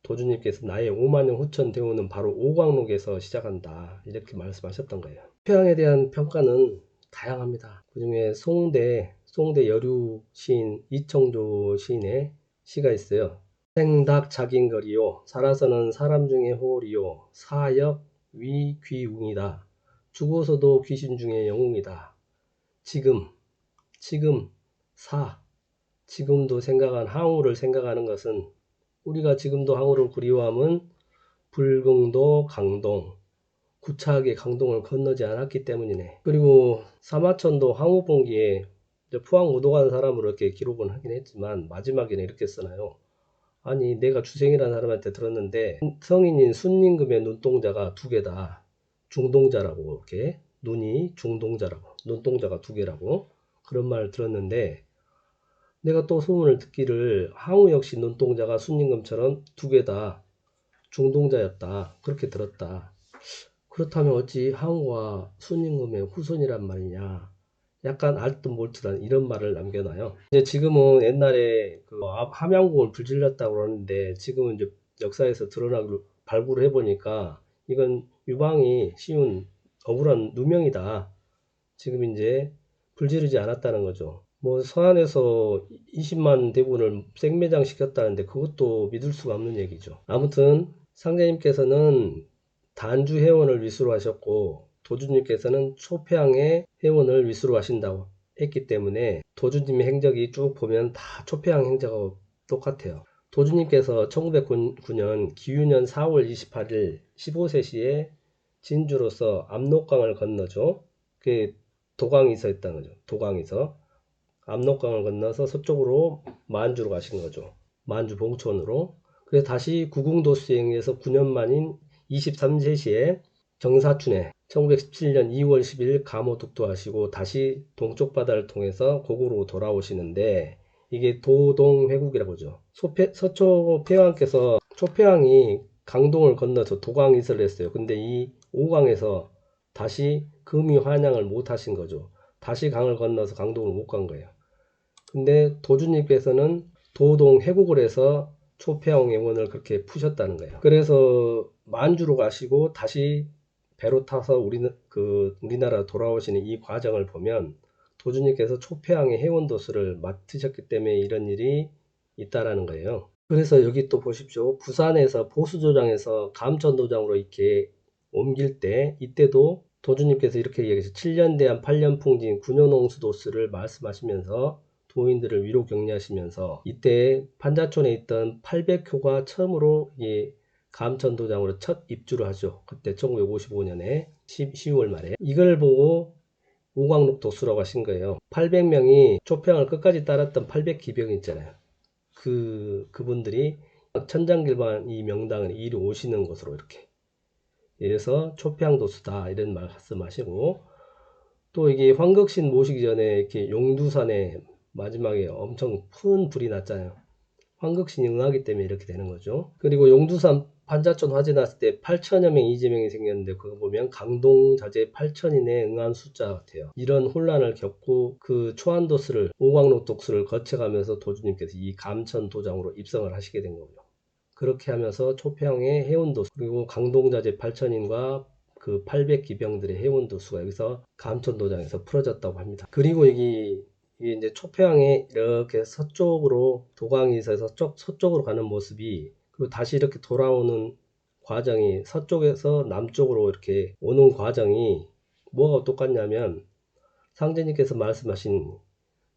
도주님께서 나의 5만년 후천 대우는 바로 오광록에서 시작한다 이렇게 말씀하셨던 거예요. 표양에 대한 평가는 다양합니다. 그 중에 송대 여류 시인 이청조 시인의 시가 있어요. 생닭 작인거리요 살아서는 사람 중에 호리요 사역 위귀웅이다. 죽어서도 귀신 중에 영웅이다. 지금 지금도 생각한 항우를 생각하는 것은 우리가 지금도 항우를 그리워함은 불궁도 강동 구차하게 강동을 건너지 않았기 때문이네. 그리고 사마천도 항우봉기에 포항 무도간 사람으로 이렇게 기록은 하긴 했지만 마지막에는 이렇게 쓰나요. 아니 내가 주생이라는 사람한테 들었는데 성인인 순임금의 눈동자가 두 개다. 중동자라고 이렇게 눈이 중동자라고 눈동자가 두 개라고 그런 말을 들었는데 내가 또 소문을 듣기를 항우 역시 눈동자가 순임금처럼 두 개다. 중동자였다. 그렇게 들었다. 그렇다면 어찌 항우가 순임금의 후손이란 말이냐. 약간 알듯 몰듯한 이런 말을 남겨놔요. 이제 지금은 옛날에 그 함양궁을 불질렀다고 그러는데 지금은 이제 역사에서 드러나고 발굴을 해보니까 이건 유방이 쉬운 억울한 누명이다. 지금 이제 불지르지 않았다는 거죠. 뭐 서안에서 20만 대군을 생매장 시켰다는데 그것도 믿을 수가 없는 얘기죠. 아무튼 상제님께서는 단주 해원을 위수로 하셨고 도주님께서는 초패항의 해원을 위수로 하신다고 했기 때문에 도주님의 행적이 쭉 보면 다 초패항 행적하고 똑같아요. 도주님께서 1909년 기유년 4월 28일 15세 시에 진주로서 압록강을 건너죠. 그게 도강에서 했다는 거죠. 도강에서 압록강을 건너서 서쪽으로 만주로 가신 거죠. 만주 봉천으로. 그래서 다시 구궁도 수행에서 9년 만인 23세 시에 정사춘에 1917년 2월 10일 감호 득도하시고 다시 동쪽 바다를 통해서 고구로 돌아오시는데 이게 도동회국이라고 하죠. 서초 폐왕께서 초폐왕이 강동을 건너서 도강이설을 했어요. 근데 이 오강에서 다시 금이 환양을 못 하신 거죠. 다시 강을 건너서 강동을 못 간 거예요. 근데 도주님께서는 도동 회국을 해서 초폐왕 영혼을 그렇게 푸셨다는 거예요. 그래서 만주로 가시고 다시 배로 타서 우리나라 돌아오시는 이 과정을 보면 도주님께서 초폐왕의 해원도수를 맡으셨기 때문에 이런 일이 있다라는 거예요. 그래서 여기 또 보십시오. 부산에서 보수조장에서 감천도장으로 이렇게 옮길 때 이때도 도주님께서 이렇게 얘기하셨어요. 7년 대한 8년 풍진 9년 홍수도수를 말씀하시면서 도인들을 위로 격려하시면서 이때 판자촌에 있던 800효가 처음으로 감천도장으로 첫 입주를 하죠. 그때 1955년에 12월 말에 이걸 보고 오광록 도수라고 하신 거예요. 800명이 초평을 끝까지 따랐던 800기병 있잖아요. 그분들이 천장길만 이 명당을 이리 오시는 곳으로 이렇게 이래서 초평도수다 이런 말씀하시고 또 이게 황극신 모시기 전에 이렇게 용두산에 마지막에 엄청 큰 불이 났잖아요. 황극신이 응하기 때문에 이렇게 되는 거죠. 그리고 용두산 판자촌 화재 났을 때 8천여 명 이재명이 생겼는데 그거 보면 강동자재 8천인에 응한 숫자 같아요. 이런 혼란을 겪고 그 초안도수를 오광록 독수를 거쳐가면서 도주님께서 이 감천도장으로 입성을 하시게 된 거고요. 그렇게 하면서 초평의 해운도수 그리고 강동자재 8천인과 그 800기병들의 해운도수가 여기서 감천도장에서 풀어졌다고 합니다. 그리고 이게 이제 초평에 이렇게 서쪽으로 도강에서 서쪽으로 가는 모습이 그리고 다시 이렇게 돌아오는 과정이 서쪽에서 남쪽으로 이렇게 오는 과정이 뭐가 똑같냐면 상제님께서 말씀하신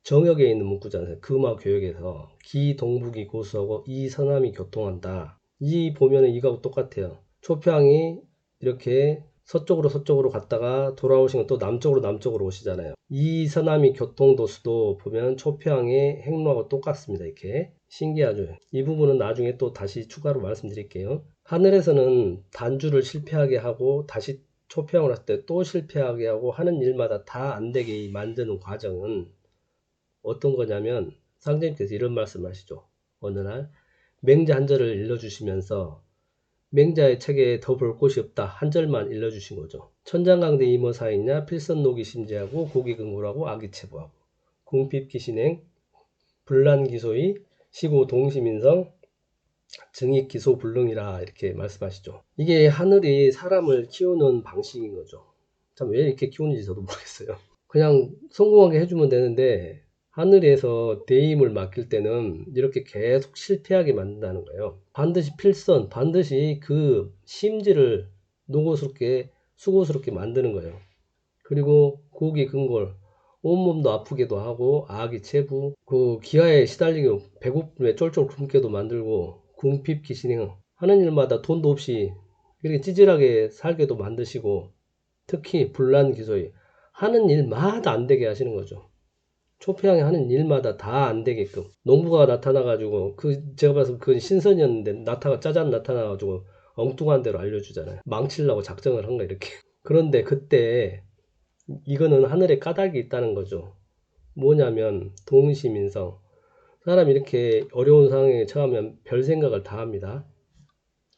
정역에 있는 문구잖아요. 금화교역에서 기동북이 고수하고 이서남이 교통한다. 이 보면은 이거하고 똑같아요. 초평이 이렇게 서쪽으로 갔다가 돌아오시면 또 남쪽으로 오시잖아요. 이 서남이 교통도수도 보면 초평의 행로하고 똑같습니다. 이렇게 신기하죠. 이 부분은 나중에 또 다시 추가로 말씀드릴게요. 하늘에서는 단주를 실패하게 하고 다시 초평을 했을 때 또 실패하게 하고 하는 일마다 다 안되게 만드는 과정은 어떤 거냐면 상제님께서 이런 말씀 하시죠. 어느 날 맹자 한 절을 일러주시면서 맹자의 책에 더 볼 곳이 없다. 한 절만 일러주신 거죠. 천장강대 이모사이냐 필선노기 심지하고 고기근무라고 아기체부하고 궁핍기신행 불란기소이 시고 동시민성 증익기소불능이라 이렇게 말씀하시죠. 이게 하늘이 사람을 키우는 방식인 거죠. 참 왜 이렇게 키우는지 저도 모르겠어요. 그냥 성공하게 해주면 되는데 하늘에서 대임을 맡길 때는 이렇게 계속 실패하게 만든다는 거예요. 반드시 필선, 반드시 그 심지를 노고스럽게 수고스럽게 만드는 거예요. 그리고 고기 근골, 온몸도 아프게도 하고 아기체부, 그 기아에 시달리고 배고픔에 쫄쫄 굶게도 만들고 궁핍기신행 하는 일마다 돈도 없이 이렇게 찌질하게 살게도 만드시고 특히 불란기소이 하는 일마다 안 되게 하시는 거죠. 초피항이 하는 일마다 다 안 되게끔 농부가 나타나가지고 제가 봐서 그 신선이었는데 짜잔 나타나가지고 엉뚱한 대로 알려주잖아요. 망치려고 작정을 한 거 이렇게. 그런데 그때 이거는 하늘에 까닭이 있다는 거죠. 뭐냐면 동시민성 사람이 이렇게 어려운 상황에 처하면 별 생각을 다 합니다.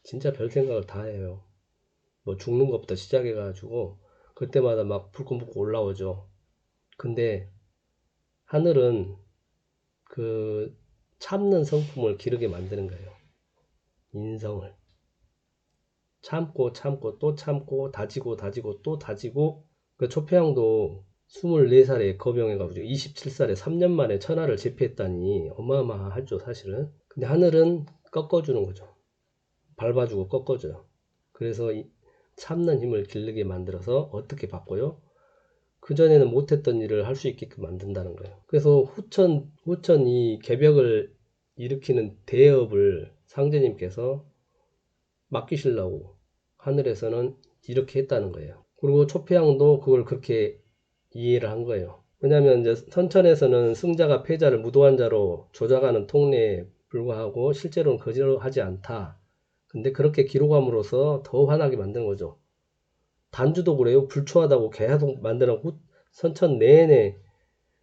진짜 별 생각을 다 해요. 뭐 죽는 것부터 시작해가지고 그때마다 막 불끈불끈 올라오죠. 근데 하늘은 그 참는 성품을 기르게 만드는 거예요. 인성을. 참고 참고 또 참고 다지고 다지고 또 다지고. 그 초패왕도 24살에 거병해가지고 27살에 3년 만에 천하를 제패했다니 어마어마하죠 사실은. 근데 하늘은 꺾어주는 거죠. 밟아주고 꺾어줘요. 그래서 참는 힘을 기르게 만들어서 어떻게 바꿔요? 그전에는 못했던 일을 할 수 있게끔 만든다는 거예요. 그래서 후천 이 개벽을 일으키는 대업을 상제님께서 맡기시려고 하늘에서는 이렇게 했다는 거예요. 그리고 초패왕도 그걸 그렇게 이해를 한 거예요. 왜냐하면 이제 선천에서는 승자가 패자를 무도한 자로 조작하는 통례에 불과하고 실제로는 거짓을 하지 않다. 근데 그렇게 기록함으로써 더 화나게 만든 거죠. 단주도 그래요. 불초하다고 계속 만들어놓고 선천 내내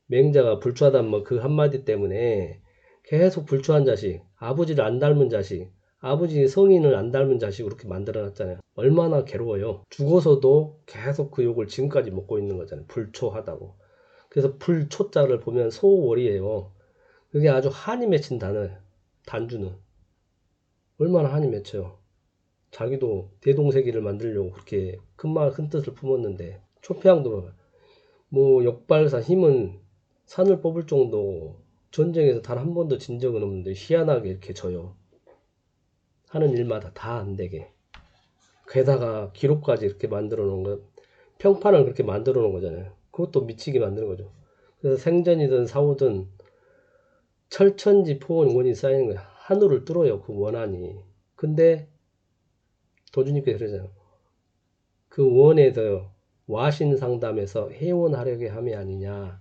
맹자가 불초하다는 뭐 그 한마디 때문에 계속 불초한 자식, 아버지를 안 닮은 자식, 아버지 성인을 안 닮은 자식으로 그렇게 만들어놨잖아요. 얼마나 괴로워요. 죽어서도 계속 그 욕을 지금까지 먹고 있는 거잖아요. 불초하다고. 그래서 불초자를 보면 소월이에요. 그게 아주 한이 맺힌 단어예요. 단주는. 얼마나 한이 맺혀요. 자기도 대동세기를 만들려고 그렇게 큰 뜻을 품었는데 초패왕도 뭐 역발사 힘은 산을 뽑을 정도 전쟁에서 단 한 번도 진 적은 없는데 희한하게 이렇게 져요. 하는 일마다 다 안 되게. 게다가 기록까지 이렇게 만들어 놓은 거, 평판을 그렇게 만들어 놓은 거잖아요. 그것도 미치게 만드는 거죠. 그래서 생전이든 사후든 철천지 포원 원이 쌓이는 거예요. 하늘을 뚫어요. 그 원한이. 근데 도주님께서 그러잖아요. 그 원에서 와신상담에서 해원하려게 함이 아니냐.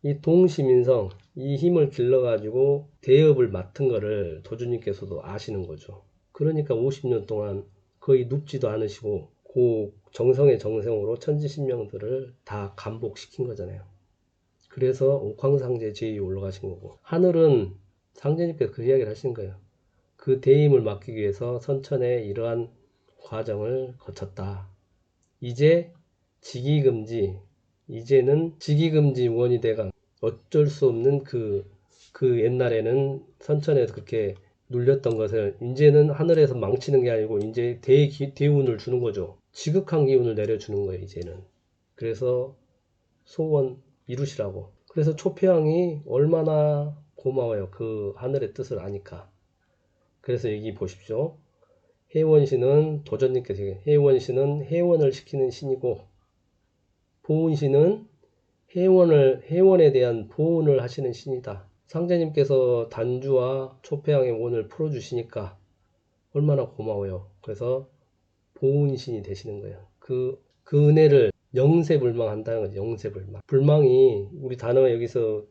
이 동시민성, 이 힘을 길러가지고 대업을 맡은 거를 도주님께서도 아시는 거죠. 그러니까 50년 동안 거의 눕지도 않으시고 그 정성의 정성으로 천지신명들을 다 감복시킨 거잖아요. 그래서 옥황상제 제위에 올라가신 거고, 하늘은 상제님께서 그 이야기를 하신 거예요. 그 대임을 맡기기 위해서 선천에 이러한 과정을 거쳤다. 이제 직위금지, 이제는 직위금지 원이 돼가 어쩔 수 없는 그 옛날에는 선천에서 그렇게 눌렸던 것을 이제는 하늘에서 망치는 게 아니고 이제 대운을 주는 거죠. 지극한 기운을 내려주는 거예요, 이제는. 그래서 소원 이루시라고. 그래서 초패왕이 얼마나 고마워요. 그 하늘의 뜻을 아니까. 그래서 여기 보십시오. 해원신은 도전님께서 해원신은 해원을 시키는 신이고, 보훈신은 해원에 대한 보훈을 하시는 신이다. 상제님께서 단주와 초패왕의 원을 풀어주시니까 얼마나 고마워요. 그래서 보훈신이 되시는 거예요. 그 은혜를 영세불망한다는 거죠. 영세불망. 불망이 우리 단어가 여기서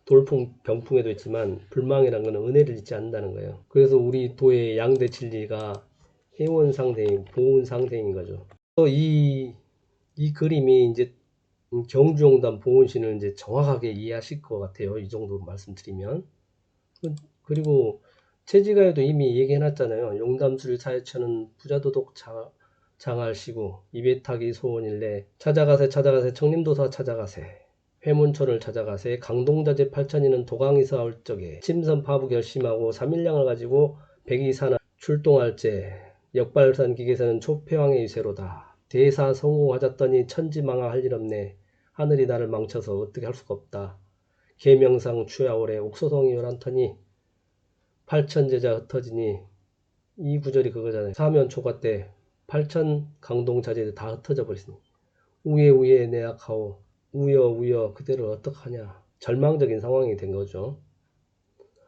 돌풍, 병풍에도 있지만 불망이라는 것은 은혜를 잊지 않는다는 거예요. 그래서 우리 도의 양대 진리가 해원상생인, 보훈상생인 거죠. 이 그림이 이제 경주용담 보훈신을 이제 정확하게 이해하실 것 같아요. 이 정도 말씀드리면. 그리고 최지가에도 이미 얘기해놨잖아요. 용담술 사회천은 부자도독 장할시고 이배타기 소원일래 찾아가세 청림도사 찾아가세 회문촌을 찾아가세 강동자재 8천이는 도강에서 올 적에 침선 파부 결심하고 3일량을 가지고 백이산을 출동할 제 역발산 기계에서는 초패왕의 유세로다. 대사 성공하셨더니 천지망하할 일 없네. 하늘이 나를 망쳐서 어떻게 할 수가 없다. 계명상 추야오래 옥소성이 열한터니 8천제자 흩어지니 이 구절이 그거잖아요. 사면초가 때 8천 강동자재들 다 흩어져 버리니 우에 내악하오 우여 그대로 어떡하냐. 절망적인 상황이 된 거죠.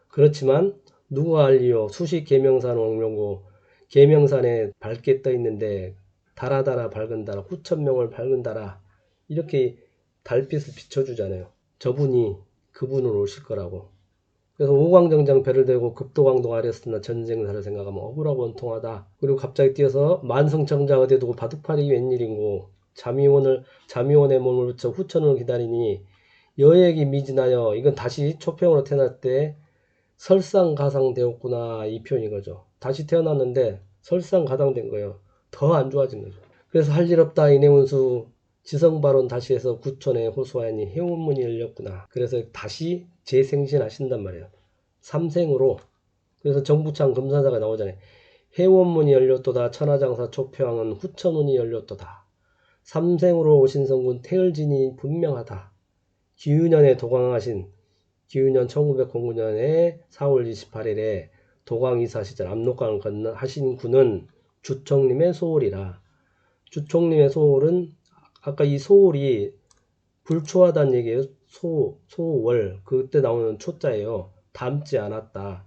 그렇지만 누가 알리요. 수시 계명산 왕명고 계명산에 밝게 떠 있는데 달아달아 밝은 달아 후천명을 밝은 달아 이렇게 달빛을 비춰주잖아요. 저분이 그분으로 오실 거라고. 그래서 오광정장 배를 대고 급도광동 아랬으나 전쟁사를 생각하면 억울하고 원통하다. 그리고 갑자기 뛰어서 만성청자 어디 두고 바둑팔이 웬일인고 자미원의 몸을 붙여 후천을 기다리니 여액이 미진하여 이건 다시 초평으로 태어날 때 설상가상되었구나 이 표현인 거죠. 다시 태어났는데 설상가당된 거예요. 더 안 좋아진 거죠. 그래서 할 일 없다 이내원수 지성발언 다시 해서 구천에 호소하니 해원문이 열렸구나. 그래서 다시 재생신하신단 말이에요. 삼생으로. 그래서 정부창 검사자가 나오잖아요. 해원문이 열렸도다. 천하장사 초표왕은 후천운이 열렸도다. 삼생으로 오신 성군 태을진이 분명하다. 기유년에 도광하신 기유년 1909년에 4월 28일에 도광이사 시절 압록강을 건너 하신 군은 주총님의 소홀이라. 주총님의 소홀은 아까 이 소홀이 불초하다는 얘기예요. 소월 그때 나오는 초자예요. 닮지 않았다.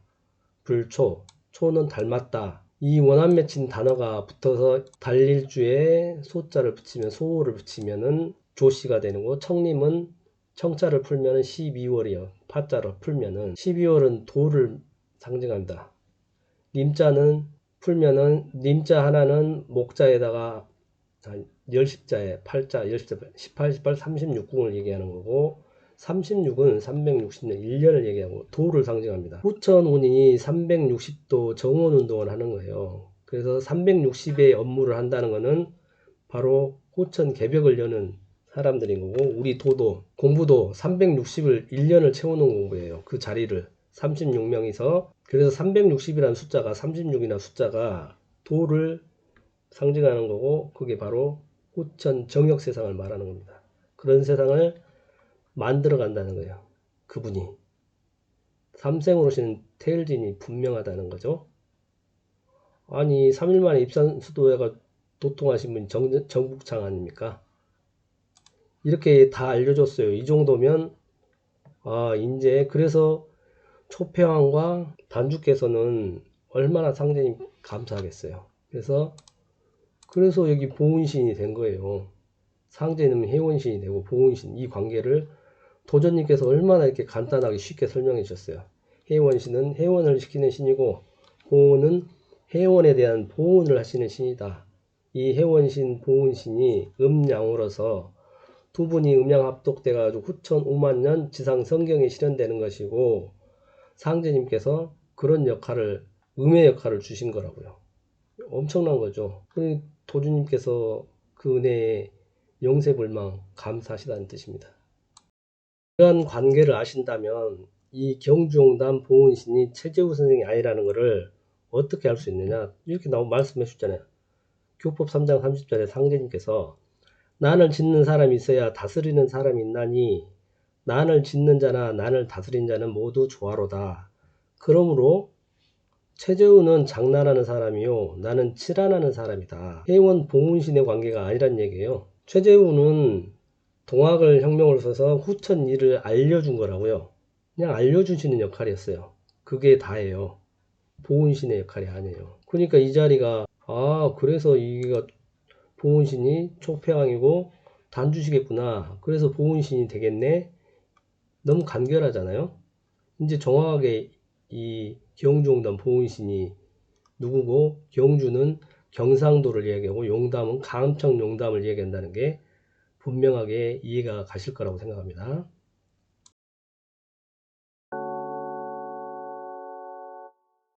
불초 초는 닮았다. 이 원한 맺힌 단어가 붙어서 달릴주에 소자를 붙이면 소호를 붙이면은 조씨가 되는 거고 청님은 청자를 풀면은 12월이요. 파자로 풀면은 12월은 도를 상징한다. 님자는 풀면은 님자 하나는 목자에다가 열십자에 팔자, 열십자, 18, 18, 36궁을 얘기하는 거고 36은 360년 1년을 얘기하고 도를 상징합니다. 후천운이 360도 정원운동을 하는 거예요. 그래서 360의 업무를 한다는 것은 바로 호천 개벽을 여는 사람들인 거고 우리 도도 공부도 360을 1년을 채우는 공부예요. 그 자리를 36명이서 그래서 360이라는 숫자가 36이나 숫자가 도를 상징하는 거고 그게 바로 호천 정역 세상을 말하는 겁니다. 그런 세상을 만들어 간다는 거예요. 그분이 삼생으로 오시는 태일진이 분명하다는 거죠. 아니 3일 만에 입산수도회가 도통하신 분이 정북창 아닙니까? 이렇게 다 알려줬어요. 이 정도면 이제 그래서 초패왕과 단주께서는 얼마나 상제님 감사하겠어요. 그래서 여기 보훈신이 된 거예요. 상제는 해원신이 되고 보훈신 이 관계를 도전님께서 얼마나 이렇게 간단하게 쉽게 설명해 주셨어요. 해원신은 해원을 시키는 신이고 보훈은 해원에 대한 보훈을 하시는 신이다. 이 해원신 보훈신이 음양으로서 두 분이 음양합독돼 가지고 후천 5만년 지상 성경에 실현되는 것이고 상제님께서 그런 역할을 음의 역할을 주신 거라고요. 엄청난 거죠. 도주님께서 그 은혜에 영세불망 감사하시다는 뜻입니다. 이러한 관계를 아신다면 이 경주용담 보훈신이 최재우 선생이 아니라는 것을 어떻게 알 수 있느냐 이렇게 말씀해 주셨잖아요. 교법 3장 30절에 상제님께서 난을 짓는 사람이 있어야 다스리는 사람이 있나니 난을 짓는 자나 난을 다스린 자는 모두 조화로다. 그러므로 최재우는 장난하는 사람이요 나는 칠한하는 사람이다. 해원 보훈신의 관계가 아니란 얘기예요. 최재우는 동학을 혁명을 써서 후천 일을 알려준 거라고요. 그냥 알려주시는 역할이었어요. 그게 다예요. 보훈신의 역할이 아니에요. 그러니까 이 자리가 그래서 이가 보훈신이 초패왕이고 단주시겠구나. 그래서 보훈신이 되겠네. 너무 간결하잖아요. 이제 정확하게 이 경주용담 보훈신이 누구고 경주는 경상도를 얘기하고 용담은 강청 용담을 얘기한다는 게 분명하게 이해가 가실 거라고 생각합니다.